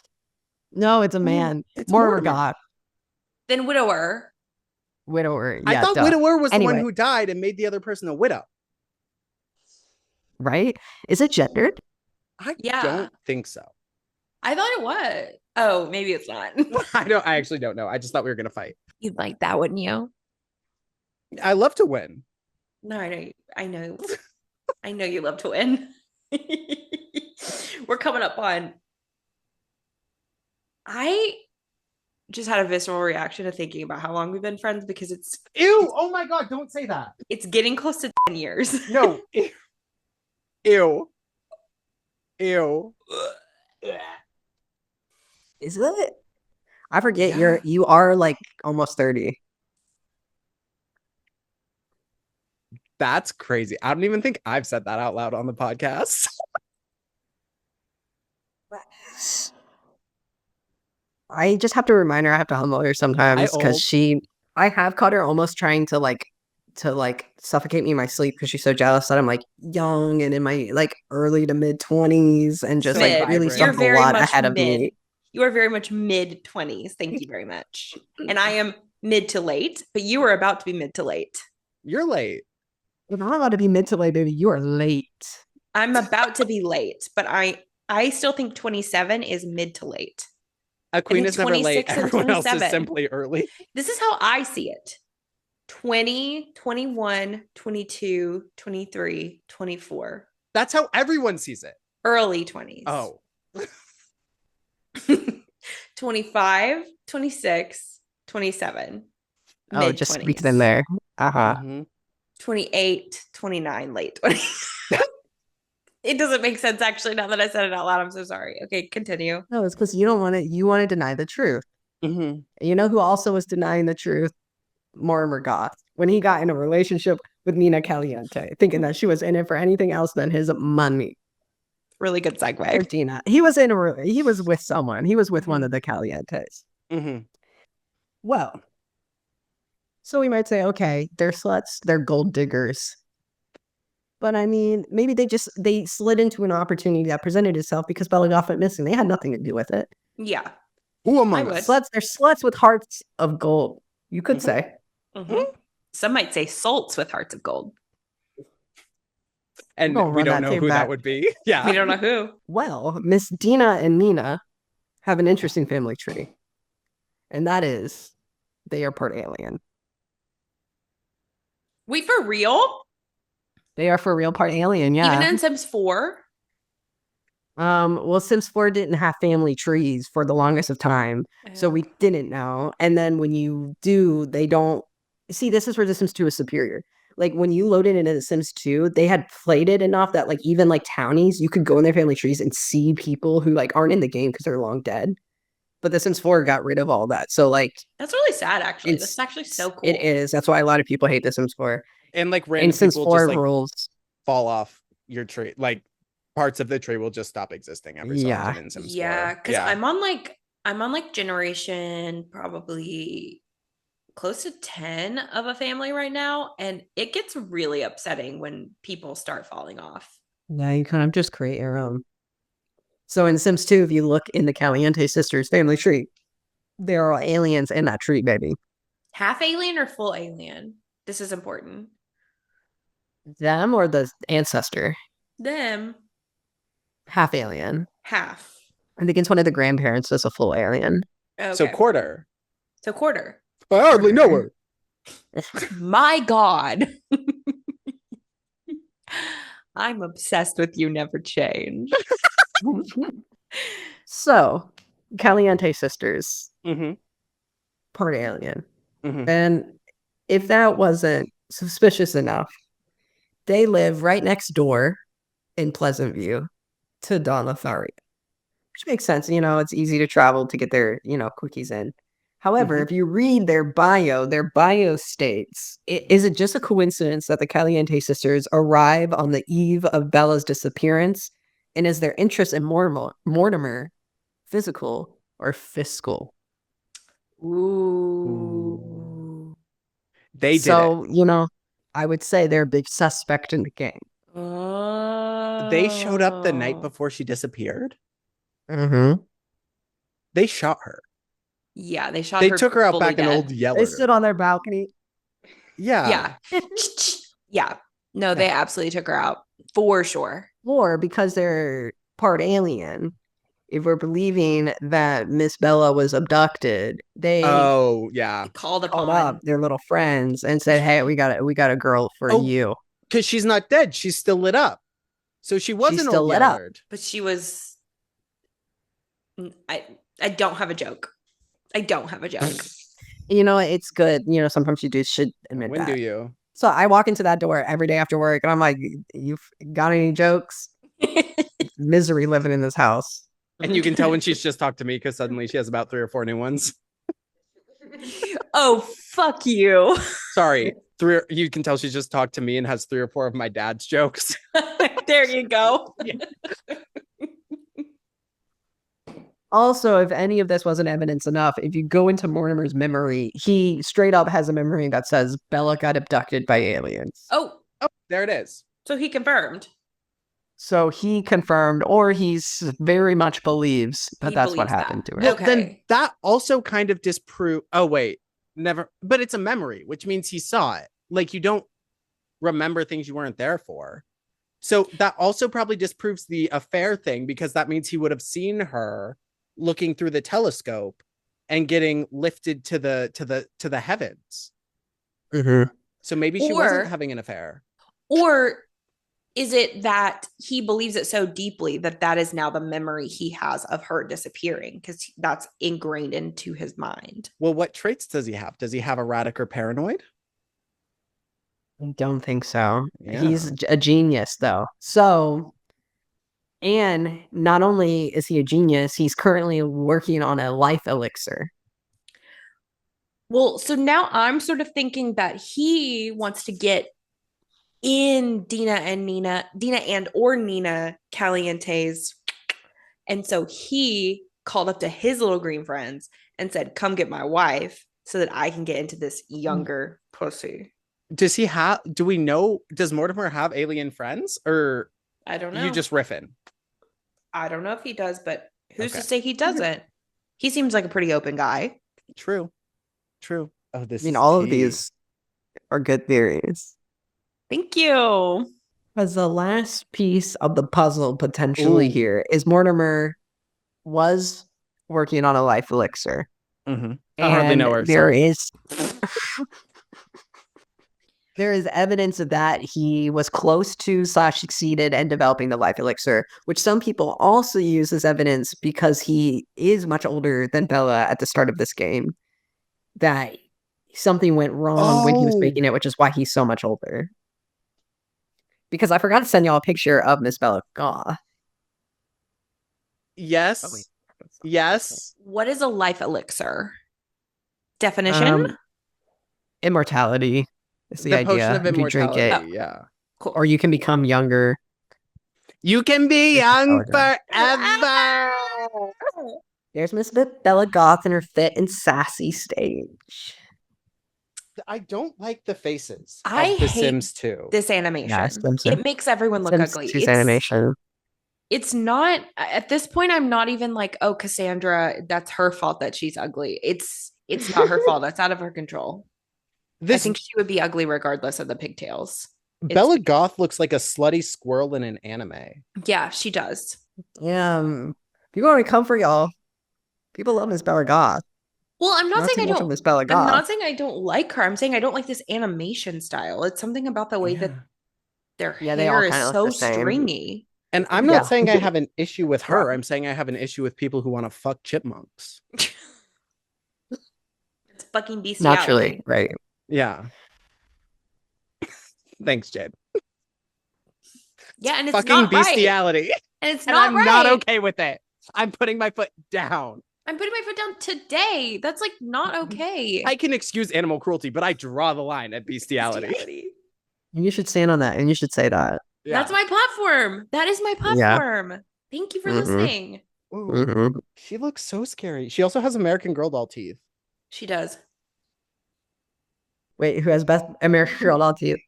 No, it's a man. It's Mortimer Goth. Then widower. Widower. Yeah, I thought widower was the one who died and made the other person a widow. Right? Is it gendered? I don't think so. I thought it was. Oh, maybe it's not. I actually don't know. I just thought we were gonna fight. You'd like that, wouldn't you? I love to win. No, I know. I know you love to win. We're coming up on. I just had a visceral reaction to thinking about how long we've been friends because it's ew. Oh my God, don't say that. It's getting close to 10 years. No. Ew. Is it? I forget you are like almost 30. That's crazy. I don't even think I've said that out loud on the podcast. I just have to remind her I have to humble her sometimes because I have caught her almost trying to suffocate me in my sleep because she's so jealous that I'm like young and in my like early to mid 20s and just like really stuff a lot ahead of me. You are very much mid 20s. Thank you very much. And I am mid to late, but you are about to be mid to late. You're late. If I'm about to be mid to late, baby, you are late. I'm about to be late, but I still think 27 is mid to late. A queen is never late. Everyone else is simply early. This is how I see it. 20, 21, 22, 23, 24. That's how everyone sees it. Early 20s. Oh. 25, 26, 27. Oh, just squeaked in there. Uh-huh. Mm-hmm. 28, 29, late 20s. It doesn't make sense, actually, now that I said it out loud. I'm so sorry. Okay, continue. No, it's because you don't want to. You want to deny the truth. Mm-hmm. You know who also was denying the truth? Mortimer Goth, when he got in a relationship with Nina Caliente, thinking that she was in it for anything else than his money. Really good segue. Or Dina. He was with someone. He was with one of the Calientes. Mm-hmm. Well, so we might say, okay, they're sluts, they're gold diggers. But I mean, maybe they slid into an opportunity that presented itself because Bella Goth went missing. They had nothing to do with it. Yeah. Who among us? Sluts, they're sluts with hearts of gold, you could say. Mm-hmm. Some might say salts with hearts of gold. And we don't know who that would be. Yeah. We don't know who. Well, Miss Dina and Nina have an interesting family tree. And that is, they are part alien. Wait, for real? They are for real part alien, yeah. Even in Sims 4? Well, Sims 4 didn't have family trees for the longest of time. So we didn't know. And then when you do, they don't. See, this is where The Sims 2 is superior. Like, when you load it into The Sims 2, they had played it enough that, like, even, like, townies, you could go in their family trees and see people who, like, aren't in the game because they're long dead. But The Sims 4 got rid of all that. So, like... That's really sad, actually. That's actually so cool. It is. That's why a lot of people hate The Sims 4. And, like, random Sims people 4 just, like, rules. fall off your tree. Like, parts of the tree will just stop existing every so often in Sims 4. Yeah, because I'm on, like, generation probably... close to 10 of a family right now, and it gets really upsetting when people start falling off. Yeah, you kind of just create your own. So in Sims 2, if you look in the Caliente sisters family tree, there are aliens in that tree, baby. Half alien or full alien? This is important. Them or the ancestor? Them. Half alien. Half. I think it's one of the grandparents that's a full alien. Okay. So quarter. I hardly know her. My God. I'm obsessed with You Never Change. So, Caliente sisters. Mm-hmm. Part alien. Mm-hmm. And if that wasn't suspicious enough, they live right next door in Pleasant View to Don Lothario. Which makes sense. You know, it's easy to travel to get their, quickies in. However, if you read their bio states, is it just a coincidence that the Caliente sisters arrive on the eve of Bella's disappearance? And is their interest in Mortimer physical or fiscal? Ooh. They did So, I would say they're a big suspect in the game. Oh. They showed up the night before she disappeared. Mm-hmm. They shot her. Yeah, they shot her. They took her out back dead. in Old Yeller. They stood on their balcony. Yeah. Yeah. No, they absolutely took her out. For sure. Or because they're part alien, if we're believing that Miss Bella was abducted, they called up their little friends and said, "Hey, we got a girl for you." Because she's not dead. She's still lit up. So she wasn't still lit up. But she was... I don't have a joke. It's good. Sometimes you should admit when that. When do you? So I walk into that door every day after work and I'm like, "You've got any jokes?" Misery living in this house. And you can tell when she's just talked to me because suddenly she has about 3 or 4 new ones. Oh, fuck you. Sorry. You can tell she's just talked to me and has 3 or 4 of my dad's jokes. There you go. Yeah. Also, if any of this wasn't evidence enough, if you go into Mortimer's memory, he straight up has a memory that says Bella got abducted by aliens. Oh, there it is. So he confirmed. So he confirmed, or he's very much believes that that's what happened to her. Well, then that also kind of disprove. Oh, wait, never. But it's a memory, which means he saw it. Like, you don't remember things you weren't there for. So that also probably disproves the affair thing, because that means he would have seen her looking through the telescope and getting lifted to the heavens. Mm-hmm. So maybe she wasn't having an affair. Or is it that he believes it so deeply that that is now the memory he has of her disappearing because that's ingrained into his mind? Well, what traits does he have? Does he have erratic or paranoid? I don't think so. Yeah. He's a genius, though. So, and not only is he a genius, he's currently working on a life elixir. Well, so now I'm sort of thinking that he wants to get in Dina and or Nina Caliente's. And so he called up to his little green friends and said, come get my wife so that I can get into this younger pussy. Do we know, does Mortimer have alien friends or I don't know. You just riffing? I don't know if he does, but who's to say he doesn't? He seems like a pretty open guy. True. Oh, all of these are good theories. Thank you. As the last piece of the puzzle potentially here is Mortimer was working on a life elixir. Mm-hmm. I hardly know her. There is evidence of that. He was close to / succeeded in developing the life elixir, which some people also use as evidence because he is much older than Bella at the start of this game. That something went wrong when he was making it, which is why he's so much older. Because I forgot to send y'all a picture of Miss Bella Goth. Yes. Yes. What is a life elixir? Definition? Immortality is the idea. Potion of immortality. You drink it, yeah. Cool. Or you can become younger. You can be young forever. There's Miss Bella Goth in her fit and sassy stage. I don't like the faces I of The hate Sims 2. This animation. Yeah, it makes everyone look Sims ugly. 2's animation. It's not, at this point, I'm not even like, oh, Cassandra, that's her fault that she's ugly. It's not her fault. That's out of her control. I think she would be ugly regardless of the pigtails. Bella Goth looks like a slutty squirrel in an anime. Yeah, she does. Yeah, people want to come for y'all. People love Miss Bella Goth. Well, I'm not saying I don't. Miss Bella Goth. I'm not saying I don't like her. I'm saying I don't like this animation style. It's something about the way that their hair is so stringy. And I'm not saying I have an issue with her. I'm saying I have an issue with people who want to fuck chipmunks. It's fucking bestiality. Naturally, right? Yeah. Thanks, Jade. Yeah, and it's fucking not bestiality. Right. And it's not I'm not okay with it. I'm putting my foot down. I'm putting my foot down today. That's like not okay. I can excuse animal cruelty, but I draw the line at bestiality. You should stand on that, and you should say that. Yeah. That's my platform. That is my platform. Yeah. Thank you for listening. Ooh, she looks so scary. She also has American Girl doll teeth. She does. Wait, who has best American Girl doll teeth?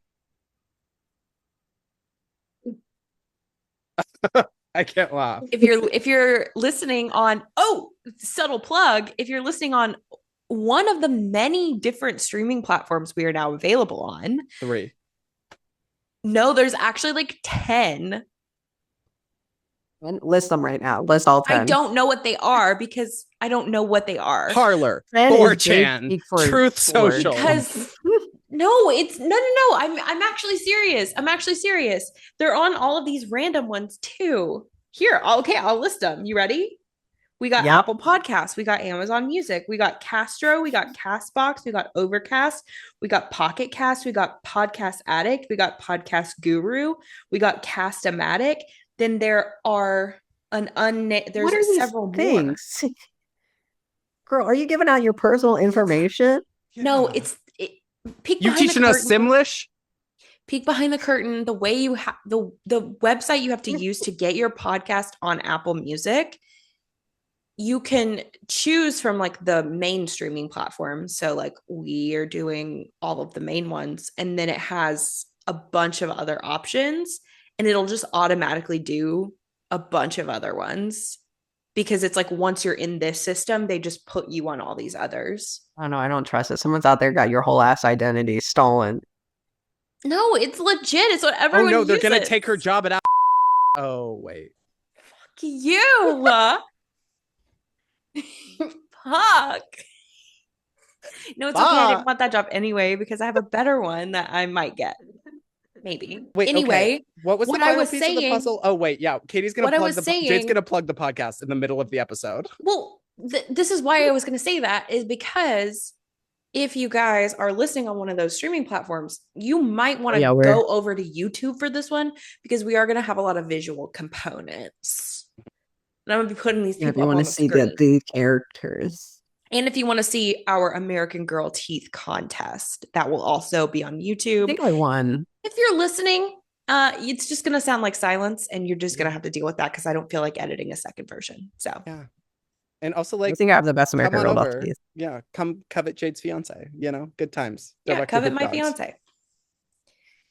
I can't laugh. If you're listening on subtle plug, if you're listening on one of the many different streaming platforms we are now available on. 3. No, there's actually like 10. List them right now. List all 10. I don't know what they are because I don't know what they are. Parlor, 4chan, Truth Social. Because no, it's no. I'm actually serious. They're on all of these random ones too. Here, I'll list them. You ready? We got Apple Podcasts, we got Amazon Music, we got Castro, we got Castbox, we got Overcast, we got Pocket Cast, we got Podcast Addict, we got Podcast Guru, we got Cast-O-Matic. Then there are there's several things. More. Girl, are you giving out your personal information? No, you teaching us Simlish? Peek behind the curtain. The way you have the website you have to use to get your podcast on Apple Music. You can choose from like the main streaming platforms. So like we are doing all of the main ones, and then it has a bunch of other options, and it'll just automatically do a bunch of other ones because it's like once you're in this system, they just put you on all these others. I don't know. I don't trust it. Someone's out there got your whole ass identity stolen. No, it's legit. It's what everyone uses. They're going to take her job at Oh, wait. Fuck you. Fuck. No, it's okay. I didn't want that job anyway because I have a better one that I might get. Maybe. Wait, anyway, okay. What was the final piece of the puzzle? Oh, wait, yeah. Katie's gonna plug Jade's gonna plug the podcast in the middle of the episode. Well, this is why I was gonna say that is because if you guys are listening on one of those streaming platforms, you might want to go over to YouTube for this one because we are going to have a lot of visual components. And I'm going to be putting these people if you want to see the characters. And if you want to see our American Girl Teeth contest, that will also be on YouTube. I think I won. If you're listening, it's just going to sound like silence and you're just going to have to deal with that because I don't feel like editing a second version. So, yeah. And also, like, I think I have the best American Girl teeth. Yeah, come covet Jade's fiance. You know, good times. Yeah, covet my fiance.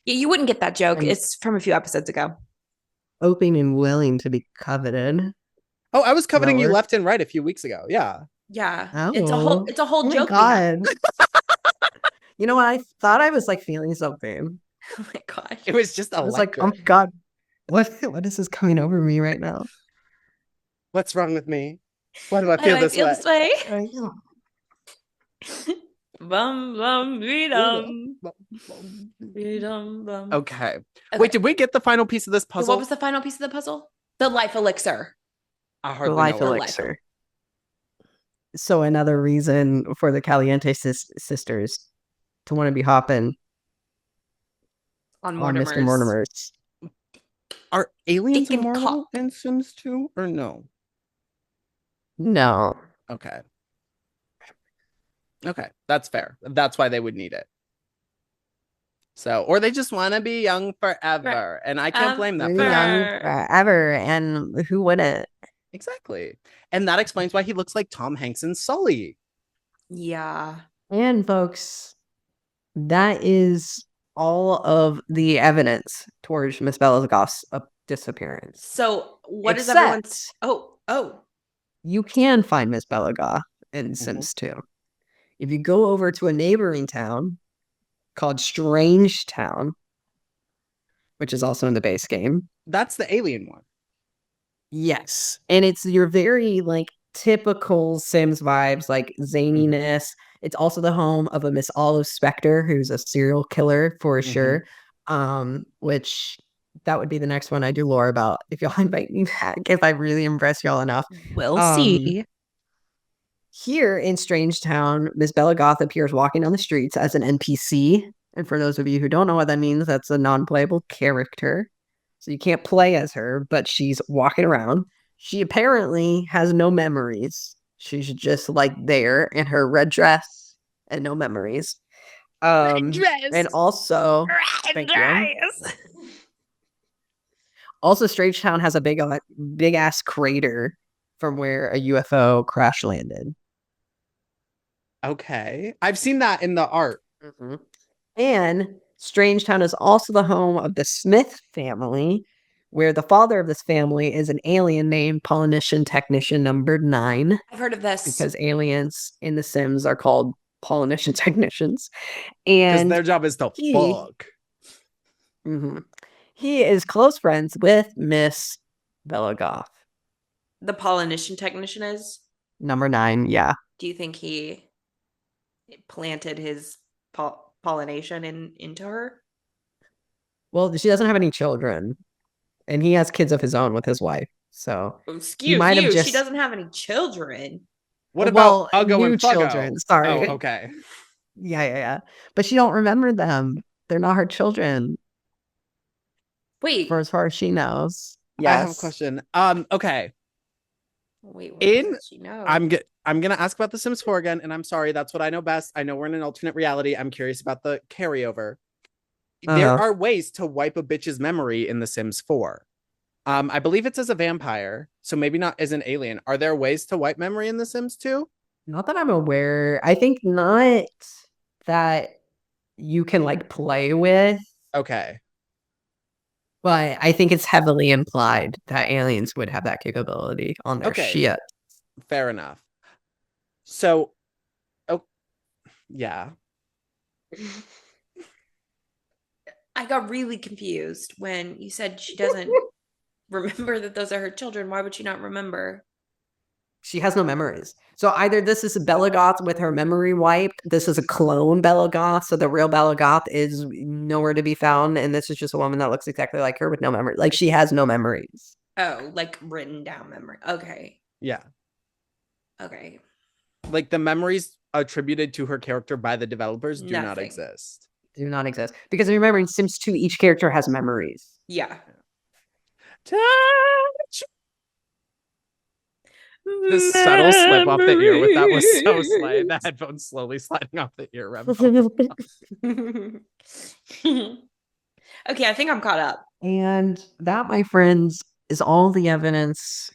Yeah, you wouldn't get that joke. It's from a few episodes ago. Open and willing to be coveted. Oh, I was coveting you left and right a few weeks ago. Yeah. Yeah. Oh. It's a whole joke. God. You know what? I thought I was like feeling something. Oh my gosh. It was just I was like, oh God, what is this coming over me right now? What's wrong with me? Why do I feel this way? Bum bum be-dum. Be-dum-bum. Okay. Wait, did we get the final piece of this puzzle? What was the final piece of the puzzle? The life elixir. The life elixir. So another reason for the Caliente sisters to want to be hopping on Mr. Mortimer's. Are aliens immortal in Sims 2 or no? No. Okay. That's fair. That's why they would need it. So, or they just want to be young forever. And I can't blame them. Young forever. And who wouldn't? Exactly. And that explains why he looks like Tom Hanks and Sully. Yeah. And folks, that is all of the evidence towards Miss Bella Goth's disappearance. So what is everyone's... Oh. You can find Miss Bella Goth in Sims 2. If you go over to a neighboring town called Strange Town, which is also in the base game. That's the alien one. Yes. And it's your very like typical Sims vibes, like zaniness. It's also the home of a Miss Olive Spectre, who's a serial killer for sure. Which that would be the next one I do lore about. If y'all invite me back, if I really impress y'all enough. We'll see. Here in Strange Town, Miss Bella Goth appears walking on the streets as an NPC. And for those of you who don't know what that means, that's a non-playable character. So you can't play as her, but she's walking around. She apparently has no memories. She's just like there in her red dress and no memories. Red dress. And also, thank you. Also, Strange Town has a big ass crater from where a UFO crash landed. Okay. I've seen that in the art. And Strange Town is also the home of the Smith family, where the father of this family is an alien named Polynesian Technician number 9. I've heard of this. Because aliens in The Sims are called Polynesian Technicians. And their job is to fuck. He is close friends with Miss Bella Goth. The Polynesian Technician is? Number 9, yeah. Do you think he planted his pollination into her? Well, she doesn't have any children. And he has kids of his own with his wife. So she doesn't have any children. What about Uggo and children? Sorry. Oh, okay. Yeah. But she don't remember them. They're not her children. Wait. For as far as she knows. Yes. I have a question. Okay. Wait, what does she know? I'm gonna ask about The Sims 4 again, and I'm sorry, that's what I know best. I know we're in an alternate reality. I'm curious about the carryover. There are ways to wipe a bitch's memory in The Sims 4. I believe it's as a vampire, so maybe not as an alien. Are there ways to wipe memory in The Sims 2? Not that I'm aware. I think not that you can like play with. Okay. But I think it's heavily implied that aliens would have that capability on their shit. Fair enough. So, yeah. I got really confused when you said she doesn't remember that those are her children. Why would she not remember? She has no memories. So either this is Bella Goth with her memory wiped, this is a clone Bella Goth, so the real Bella Goth is nowhere to be found, and this is just a woman that looks exactly like her with no memory. Like, she has no memories. Oh, like written down memory. Okay. Yeah. Okay. Like, the memories attributed to her character by the developers do not Nothing. exist. Do not exist. Because remember, in Sims 2, each character has memories. Yeah. Touch. The subtle slip off the ear with that was so slay. The headphones slowly sliding off the ear. Okay, I think I'm caught up. And that, my friends, is all the evidence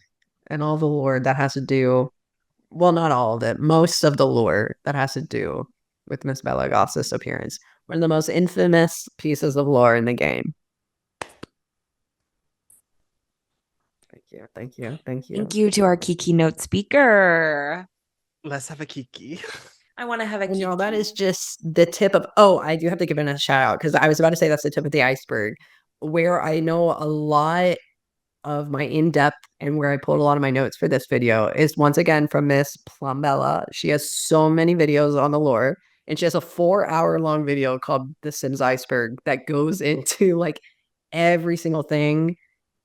and all the lore that has to do, well, not all of it, most of the lore that has to do with Miss Bella Goth's disappearance. One of the most infamous pieces of lore in the game. Thank you. Thank you to our Kiki note speaker. Let's have a Kiki. I want to have a Kiki. You know, that is just the tip of, I do have to give it a shout out, because I was about to say that's the tip of the iceberg, where I know a lot of my in-depth and where I pulled a lot of my notes for this video is once again from Miss Plumbella. She has so many videos on the lore, and she has a 4-hour-long video called The Sims Iceberg that goes into like every single thing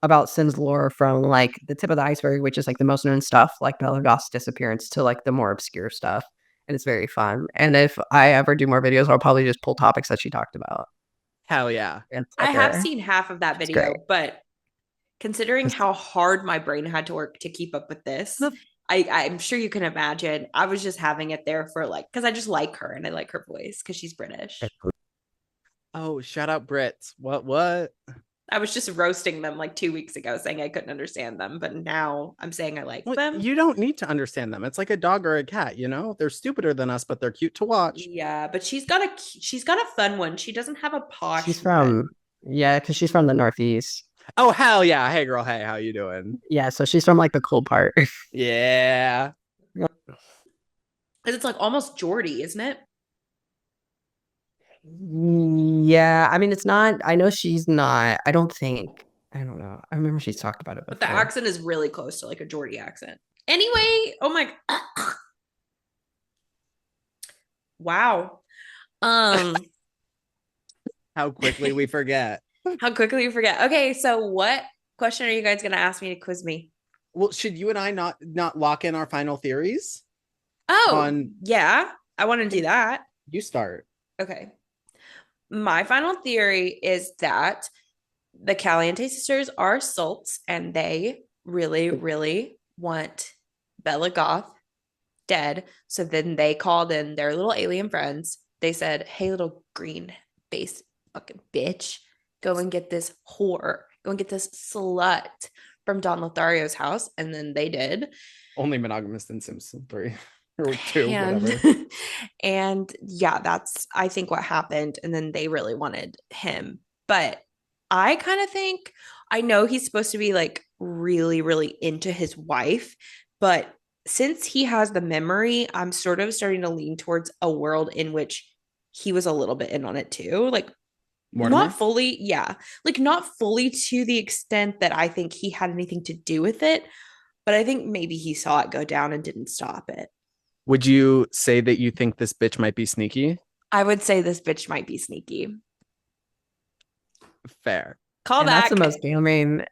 about Sims lore, from like the tip of the iceberg, which is like the most known stuff, like Bella Goth's disappearance, to like the more obscure stuff. And it's very fun. And if I ever do more videos, I'll probably just pull topics that she talked about. Hell yeah. I have seen half of that video, but considering how hard my brain had to work to keep up with this, I'm sure you can imagine. I was just having it there for like, because I just like her and I like her voice because she's British. Oh, shout out Brits. What? I was just roasting them like 2 weeks ago, saying I couldn't understand them, but now I'm saying I like them. You don't need to understand them. It's like a dog or a cat, you know? They're stupider than us, but they're cute to watch. Yeah, but she's got a fun one. She doesn't have a posh. She's from because she's from the Northeast. Oh, hell yeah. Hey girl, hey, how you doing? Yeah, so she's from like the cool part. Yeah. It's like almost Geordie, isn't it? Yeah, I mean, it's not. I know she's not. I don't think. I don't know. I remember she's talked about it before. But the accent is really close to like a Geordie accent. Anyway, oh my. Wow. How quickly we forget. How quickly we forget. Okay, so what question are you guys going to ask me to quiz me? Well, should you and I not lock in our final theories? Yeah. I want to do that. You start. Okay. My final theory is that the Caliente sisters are salts and they really, really want Bella Goth dead. So then they called in their little alien friends. They said, hey, little green face fucking bitch, go and get this whore. Go and get this slut from Don Lothario's house. And then they did. Only monogamous in Sims 3. Or 2, whatever. And yeah, that's I think what happened. And then they really wanted him. But I kind of think, I know he's supposed to be like really, really into his wife, but since he has the memory, I'm sort of starting to lean towards a world in which he was a little bit in on it too. Like Mortimer? Not fully, yeah. Like not fully to the extent that I think he had anything to do with it, but I think maybe he saw it go down and didn't stop it. Would you say that you think this bitch might be sneaky? I would say this bitch might be sneaky. Fair. Call back. That's the most scamming.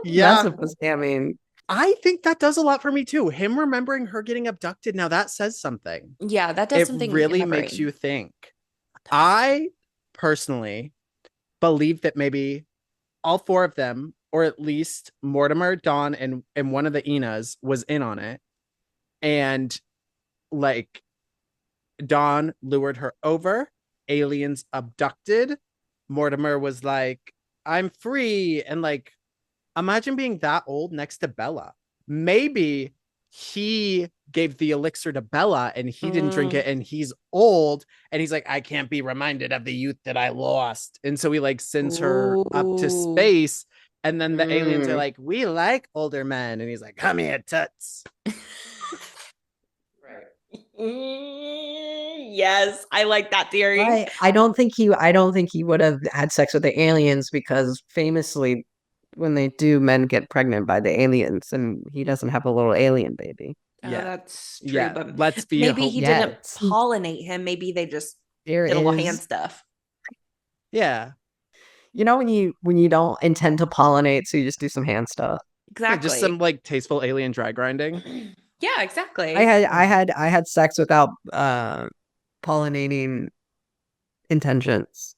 Yeah. That's the most scamming. I think that does a lot for me too. Him remembering her getting abducted. Now that says something. Yeah, that does something. It really makes you think. I personally believe that maybe all 4 of them, or at least Mortimer, Dawn, and one of the Inas was in on it. And like Dawn lured her over, aliens abducted. Mortimer was like, I'm free. And like, imagine being that old next to Bella. Maybe he gave the elixir to Bella and he didn't drink it, and he's old and he's like, I can't be reminded of the youth that I lost. And so he like sends her up to space, and then the aliens are like, we like older men, and he's like, come here, toots. Yes, I like that theory. I don't think he would have had sex with the aliens, because famously when they do, men get pregnant by the aliens, and he doesn't have a little alien baby. Yeah, that's true. yeah. But Let's be maybe he Yes. didn't pollinate him. Maybe they just There did a little hand is, stuff. Yeah, you know, when you don't intend to pollinate, so you just do some hand stuff. yeah. Exactly. Just some like tasteful alien dry grinding. Yeah, exactly. I had sex without pollinating intentions.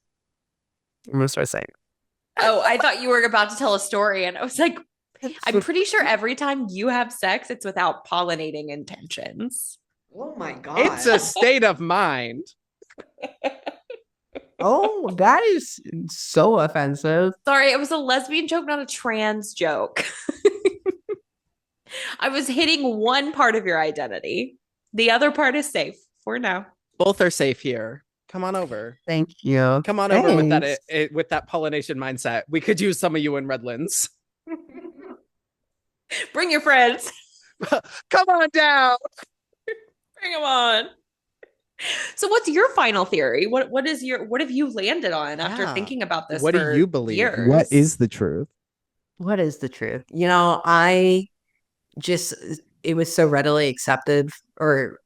I'm gonna start saying. Oh, I thought you were about to tell a story, and I was like, I'm pretty sure every time you have sex, it's without pollinating intentions. Oh my god! It's a state of mind. Oh, that is so offensive. Sorry, it was a lesbian joke, not a trans joke. I was hitting one part of your identity. The other part is safe for now. Both are safe here. Come on over. Thank you. Come on over with that with that pollination mindset. We could use some of you in Redlands. Bring your friends. Come on down. Bring them on. So what's your final theory? What have you landed on after thinking about this? What do you believe? Years? What is the truth? What is the truth? You know, it was so readily accepted or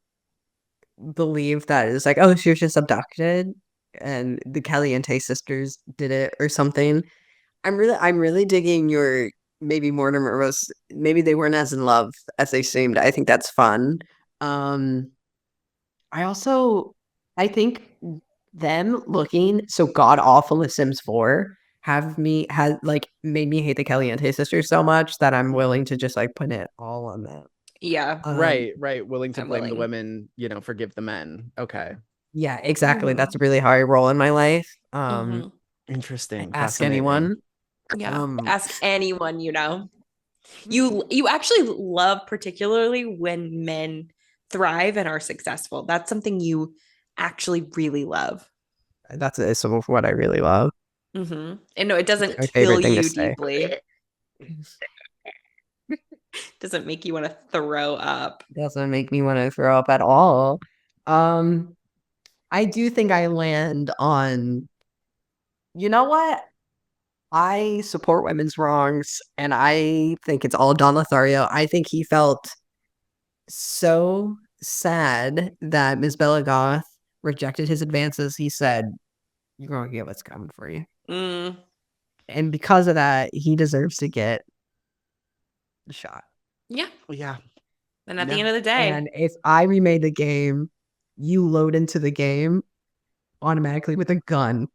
believed that it's like, oh, she was just abducted and the Caliente sisters did it or something. I'm really digging your maybe Mortimer was maybe they weren't as in love as they seemed. I think that's fun. I think them looking so god awful in Sims 4 made me hate the Caliente sisters so much that I'm willing to just like put it all on them. Yeah. Right. Willing to blame the willing. women, forgive the men. Okay. Yeah, exactly. That's really how I roll in my life. Interesting. Ask anyone. Yeah. Ask anyone, You actually love particularly when men thrive and are successful. That's something you actually really love. That's some of what I really love. And no, it doesn't fill you deeply. Doesn't make you want to throw up. Doesn't make me want to throw up at all. I do think I land on, you know what? I support women's wrongs, and I think it's all Don Lothario. I think he felt so sad that Miss Bella Goth rejected his advances. He said, "You're going to get what's coming for you." And because of that, he deserves to get the shot. Yeah. Yeah. And at the end of the day. And if I remade the game, you load into the game automatically with a gun.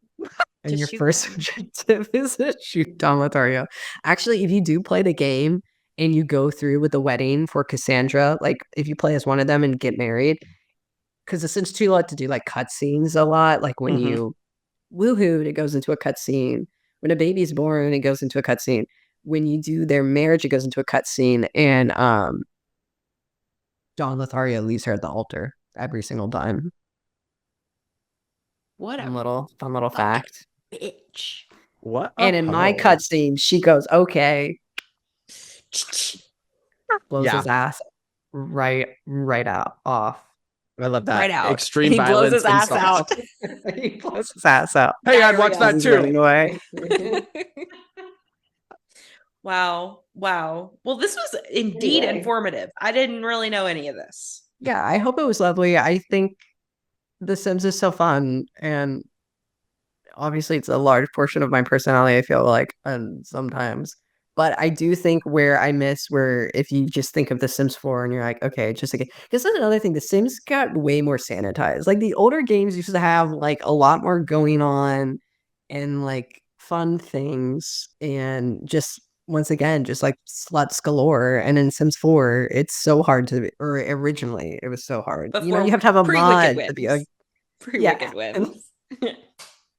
And your first objective is to shoot Don Lothario. Actually, if you do play the game and you go through with the wedding for Cassandra, like if you play as one of them and get married, because the Sims 2 like to do like cutscenes a lot. Like when you woohoo, it goes into a cutscene. When a baby's born, it goes into a cutscene. When you do their marriage, it goes into a cutscene. And Don Lothario leaves her at the altar every single time. What a fun little fact. Bitch. What? And in my cutscene, she goes, okay. Blows his ass right out off. I love that. Right out. Extreme he violence. Blows his ass out. He blows his ass out. Hey, I'd watch that too. Away. Wow. Well, this was indeed informative. I didn't really know any of this. Yeah, I hope it was lovely. I think The Sims is so fun, and obviously it's a large portion of my personality, I feel like, and sometimes. But I do think where if you just think of The Sims 4 and you're like, okay, just like, because that's another thing, The Sims got way more sanitized. Like the older games used to have like a lot more going on and like fun things and just once again, just like sluts galore. And in Sims 4, it's so hard or originally it was so hard. Before, you have to have a mod to be a Wicked Wins.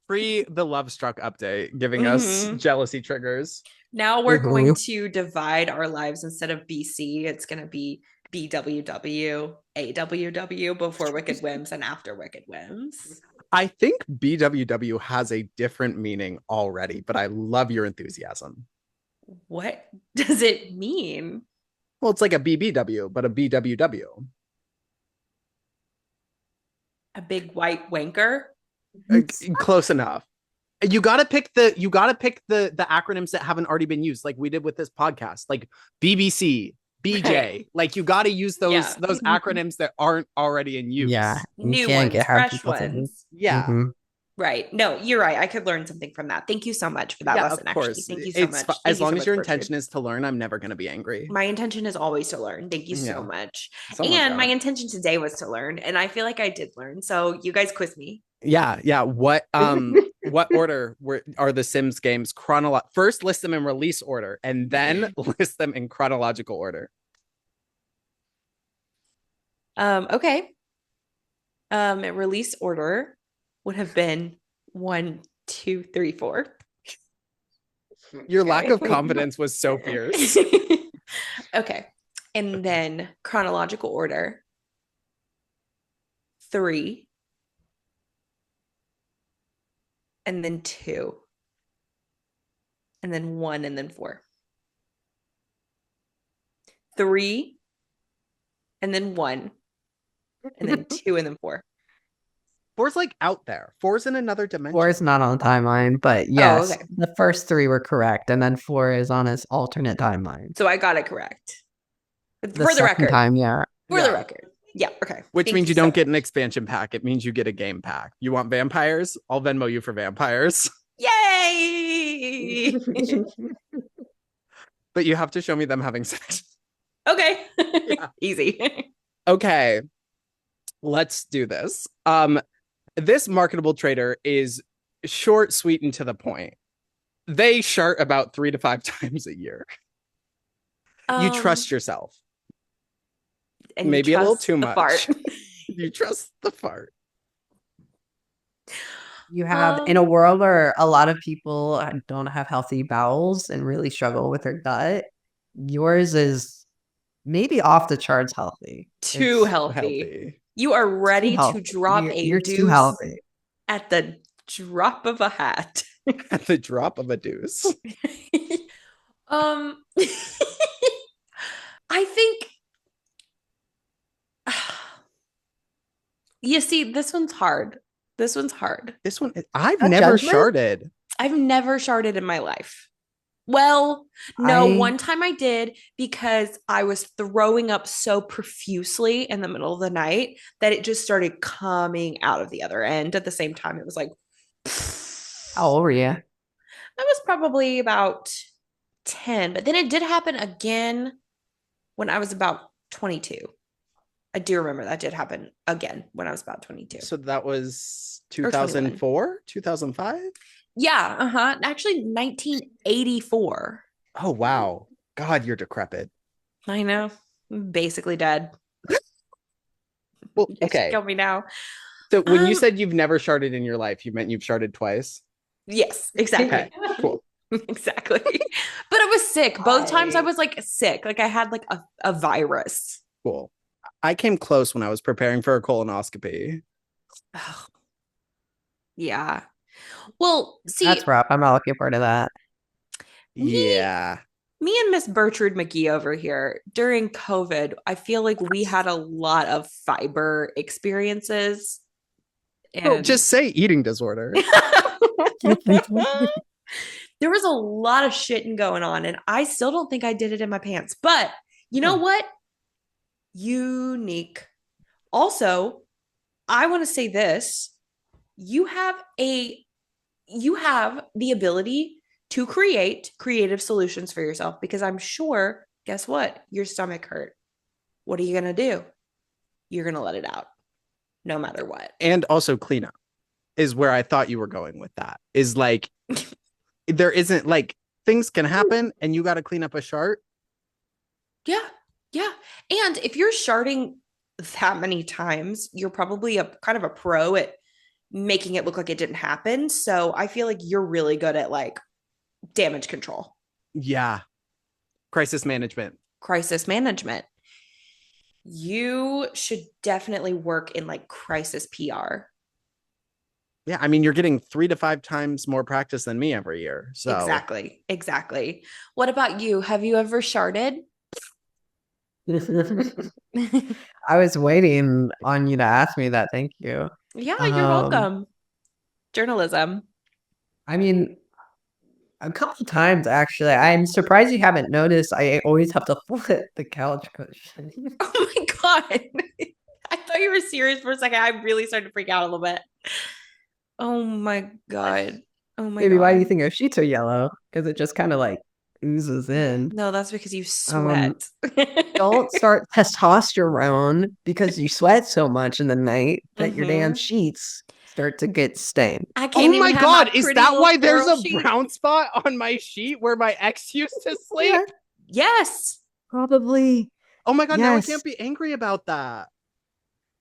Free the Love Struck update, giving us jealousy triggers. Now we're going to divide our lives. Instead of BC, it's going to be BWW, AWW, before Wicked Whims and after Wicked Whims. I think BWW has a different meaning already, but I love your enthusiasm. What does it mean? Well, it's like a BBW, but a BWW. A big white wanker? Close enough. You gotta pick the acronyms that haven't already been used, like we did with this podcast, like BBC, BJ. Right. Like you gotta use those acronyms that aren't already in use. Yeah, you New can't ones, have fresh people thinking. ones. Yeah. Mhm. Right. No, you're right. I could learn something from that. Thank you so much for that lesson, of course. actually. Thank you so much. As long as your Bertrude. intention is to learn, I'm never gonna be angry. My intention is always to learn. Thank you so much. Something and like my that. intention today was to learn, and I feel like I did learn. So you guys quiz me. Yeah. What order are the Sims games first list them in release order and then list them in chronological order. Okay. Release order would have been 1, 2, 3, 4. Your lack of confidence was so fierce. Okay. And then chronological order 3. And then 2. And then 1 and then 4. 3 and then 1 and then 2 and then 4. 4's like out there. 4's in another dimension. 4 is not on the timeline, but yes, okay. The first 3 were correct, and then 4 is on its alternate timeline. So I got it correct. For the record. Time, yeah. For the record. Yeah, okay. Which means you don't get an expansion pack. It means you get a game pack. You want vampires? I'll Venmo you for vampires. Yay! But you have to show me them having sex. Okay. Yeah. Easy. Okay. Let's do this. This marketable trader is short, sweet, and to the point. They shart about 3 to 5 times a year. You trust yourself. And maybe you a little too much. Fart. You trust the fart. You have, in a world where a lot of people don't have healthy bowels and really struggle with their gut, yours is maybe off the charts healthy. Too healthy. You are ready to drop you're too healthy at the drop of a hat. At the drop of a deuce. I think you see, this one's hard. This one, I've never sharted. I've never sharted in my life. Well, no, one time I did because I was throwing up so profusely in the middle of the night that it just started coming out of the other end at the same time. It was like, how old were you? I was probably about 10, but then it did happen again when I was about 22. I do remember that did happen again when I was about 22. So that was 2004, 2005? Yeah, Actually, 1984. Oh, wow. God, you're decrepit. I know. I'm basically dead. Well, okay. Kill me now. So when you said you've never sharted in your life, you meant you've sharted twice? Yes, exactly. Okay, cool. Exactly. But I was sick. Both times I was like sick. Like I had like a virus. Cool. I came close when I was preparing for a colonoscopy. Oh. Yeah. Well, see, that's rough. I'm not looking forward to that. Yeah. Me and Miss Bertrude McGee over here during COVID, I feel like we had a lot of fiber experiences. And just say eating disorder. There was a lot of shitting going on, and I still don't think I did it in my pants. But you know what? Unique. Also, I want to say this. You have the ability to create creative solutions for yourself because I'm sure, guess what? Your stomach hurt. What are you going to do? You're going to let it out no matter what. And also clean up is where I thought you were going with that. Is like, there isn't like things can happen and you got to clean up a shart. Yeah. Yeah. And if you're sharting that many times, you're probably a kind of a pro at making it look like it didn't happen. So I feel like you're really good at like damage control. Yeah. Crisis management. You should definitely work in like crisis PR. Yeah. I mean, you're getting 3 to 5 times more practice than me every year. So Exactly. What about you? Have you ever sharted? I was waiting on you to ask me that. Thank you. Yeah, you're welcome. Journalism. I mean, a couple of times actually. I'm surprised you haven't noticed. I always have to flip the couch cushion. Oh my God. I thought you were serious for a second. I really started to freak out a little bit. Oh my God. Oh my Maybe God. why do you think our sheets are yellow? Because it just kind of like oozes in. No, that's because you sweat. Don't start testosterone because you sweat so much in the night that your damn sheets start to get stained. I can't Oh my even have God, my is pretty that little why there's floral a sheet. brown spot on my sheet where my ex used to sleep? Yeah, Yes. probably. Oh my God, now I Yes. can't be angry about that.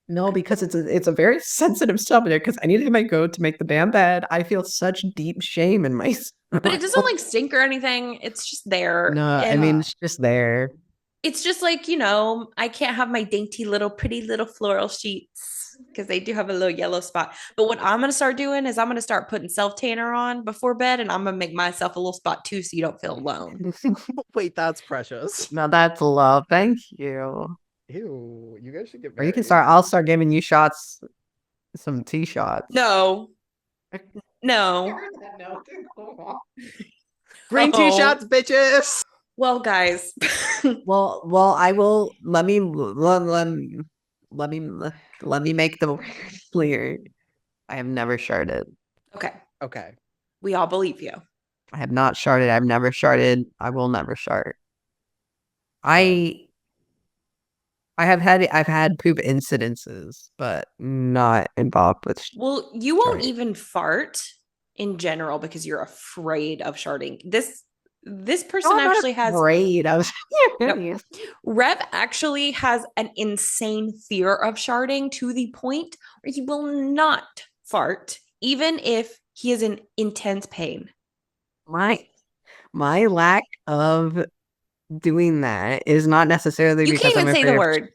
No, because it's a very sensitive subject. Because anytime I go to make the damn bed, I feel such deep shame in my. But it doesn't like stink or anything. It's just there. No, I And mean it's just there. it's just like, I can't have my dainty little pretty little floral sheets because they do have a little yellow spot. But what I'm going to start doing is I'm going to start putting self tanner on before bed, and I'm going to make myself a little spot too so you don't feel alone. Wait, that's precious. No, that's love. Thank you. Ew, you guys should get Or married. you can start. I'll start giving you shots, some tea shots. No. No. Green tea shots, bitches. Well, guys. Well, I will. Let me make the clear. I have never sharded. Okay. We all believe you. I have not sharded. I've never sharded. I will never shard. I've had poop incidences, but not involved with. Well, you won't sharding. even fart in general because you're afraid of sharding. This person actually has afraid of. Nope. Rev actually has an insane fear of sharding to the point where he will not fart, even if he is in intense pain. My lack of doing that is not necessarily You because can't I'm even say afraid the of. word.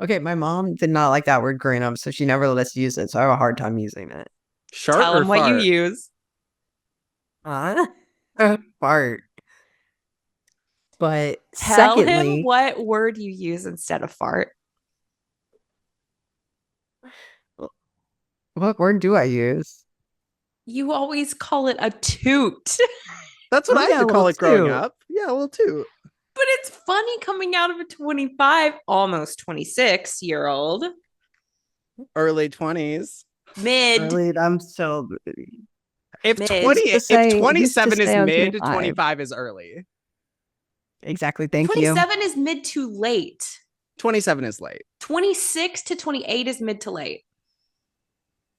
Okay, my mom did not like that word growing up, so she never let us use it. So I have a hard time using it. Shart Tell or him what you fart? use. Fart. But Tell secondly, him what word you use instead of fart. what word do I use? You always call it a toot. That's what I yeah, had to a call little it growing toot. up. Yeah, a little toot. But it's funny coming out of a 25, almost 26-year-old. Early 20s. Mid. I'm so. If Mid. 20, Used to say- if 27 used to is say I'm mid, 25. 25 is early. Exactly. Thank you. 27 is mid to late. 27 is late. 26 to 28 is mid to late.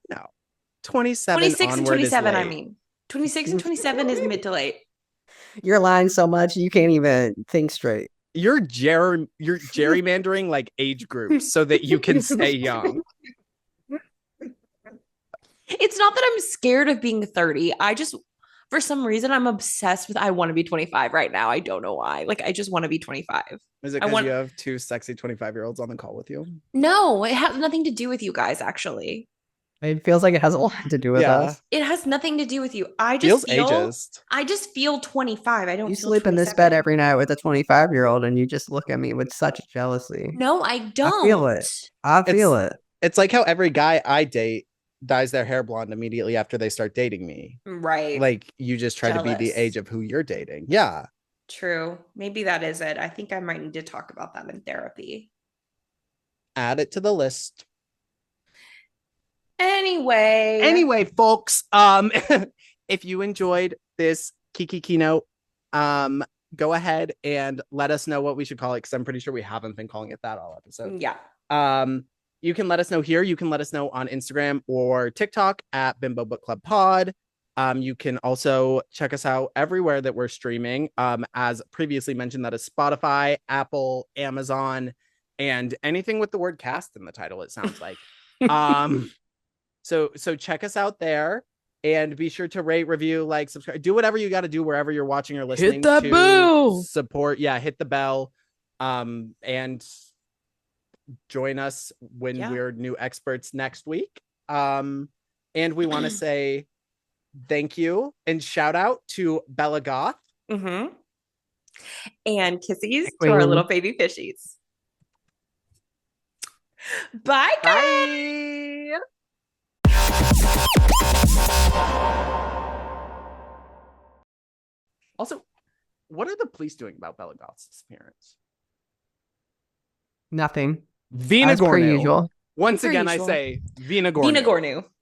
No. 27 26 and onward is 27, I late. mean. 26 and 27 is mid to late. You're lying so much you can't even think straight. You're gerrymandering like age groups so that you can stay young. It's not that I'm scared of being 30. I just, for some reason, I'm obsessed with I want to be 25 right now. I don't know why. Like, I just want to be 25. Is it because you have two sexy 25-year-olds on the call with you? No, it has nothing to do with you guys, actually. It feels like it has a lot to do with us. It has nothing to do with you. I Feels just feel ageist. I just feel 25. I don't You feel sleep in this 27. bed every night with a 25-year-old and you just look at me with such jealousy. No, I don't. I feel it. I feel it. It's like how every guy I date dyes their hair blonde immediately after they start dating me. Right. Like you just try to be the age of who you're dating. Yeah. True. Maybe that is it. I think I might need to talk about that in therapy. Add it to the list. Anyway, folks, if you enjoyed this Kiki keynote, go ahead and let us know what we should call it, because I'm pretty sure we haven't been calling it that all episode. Yeah. You can let us know here. You can let us know on Instagram or TikTok at bimbobookclubpod. You can also check us out everywhere that we're streaming. As previously mentioned, that is Spotify, Apple, Amazon, and anything with the word cast in the title, it sounds like. So check us out there, and be sure to rate, review, like, subscribe, do whatever you got to do wherever you're watching or listening. Hit that bell. Support. Yeah, hit the bell. And join us when we're new experts next week. And we want to say thank you and shout out to Bella Goth. Mm-hmm. And kissies to our little baby fishies. Bye, guys. Bye. Also, what are the police doing about Bella Goth's disappearance? Nothing. Vina As per Gornu. usual. Once Per again, usual. I say Vina Gornu. Vina Gornu.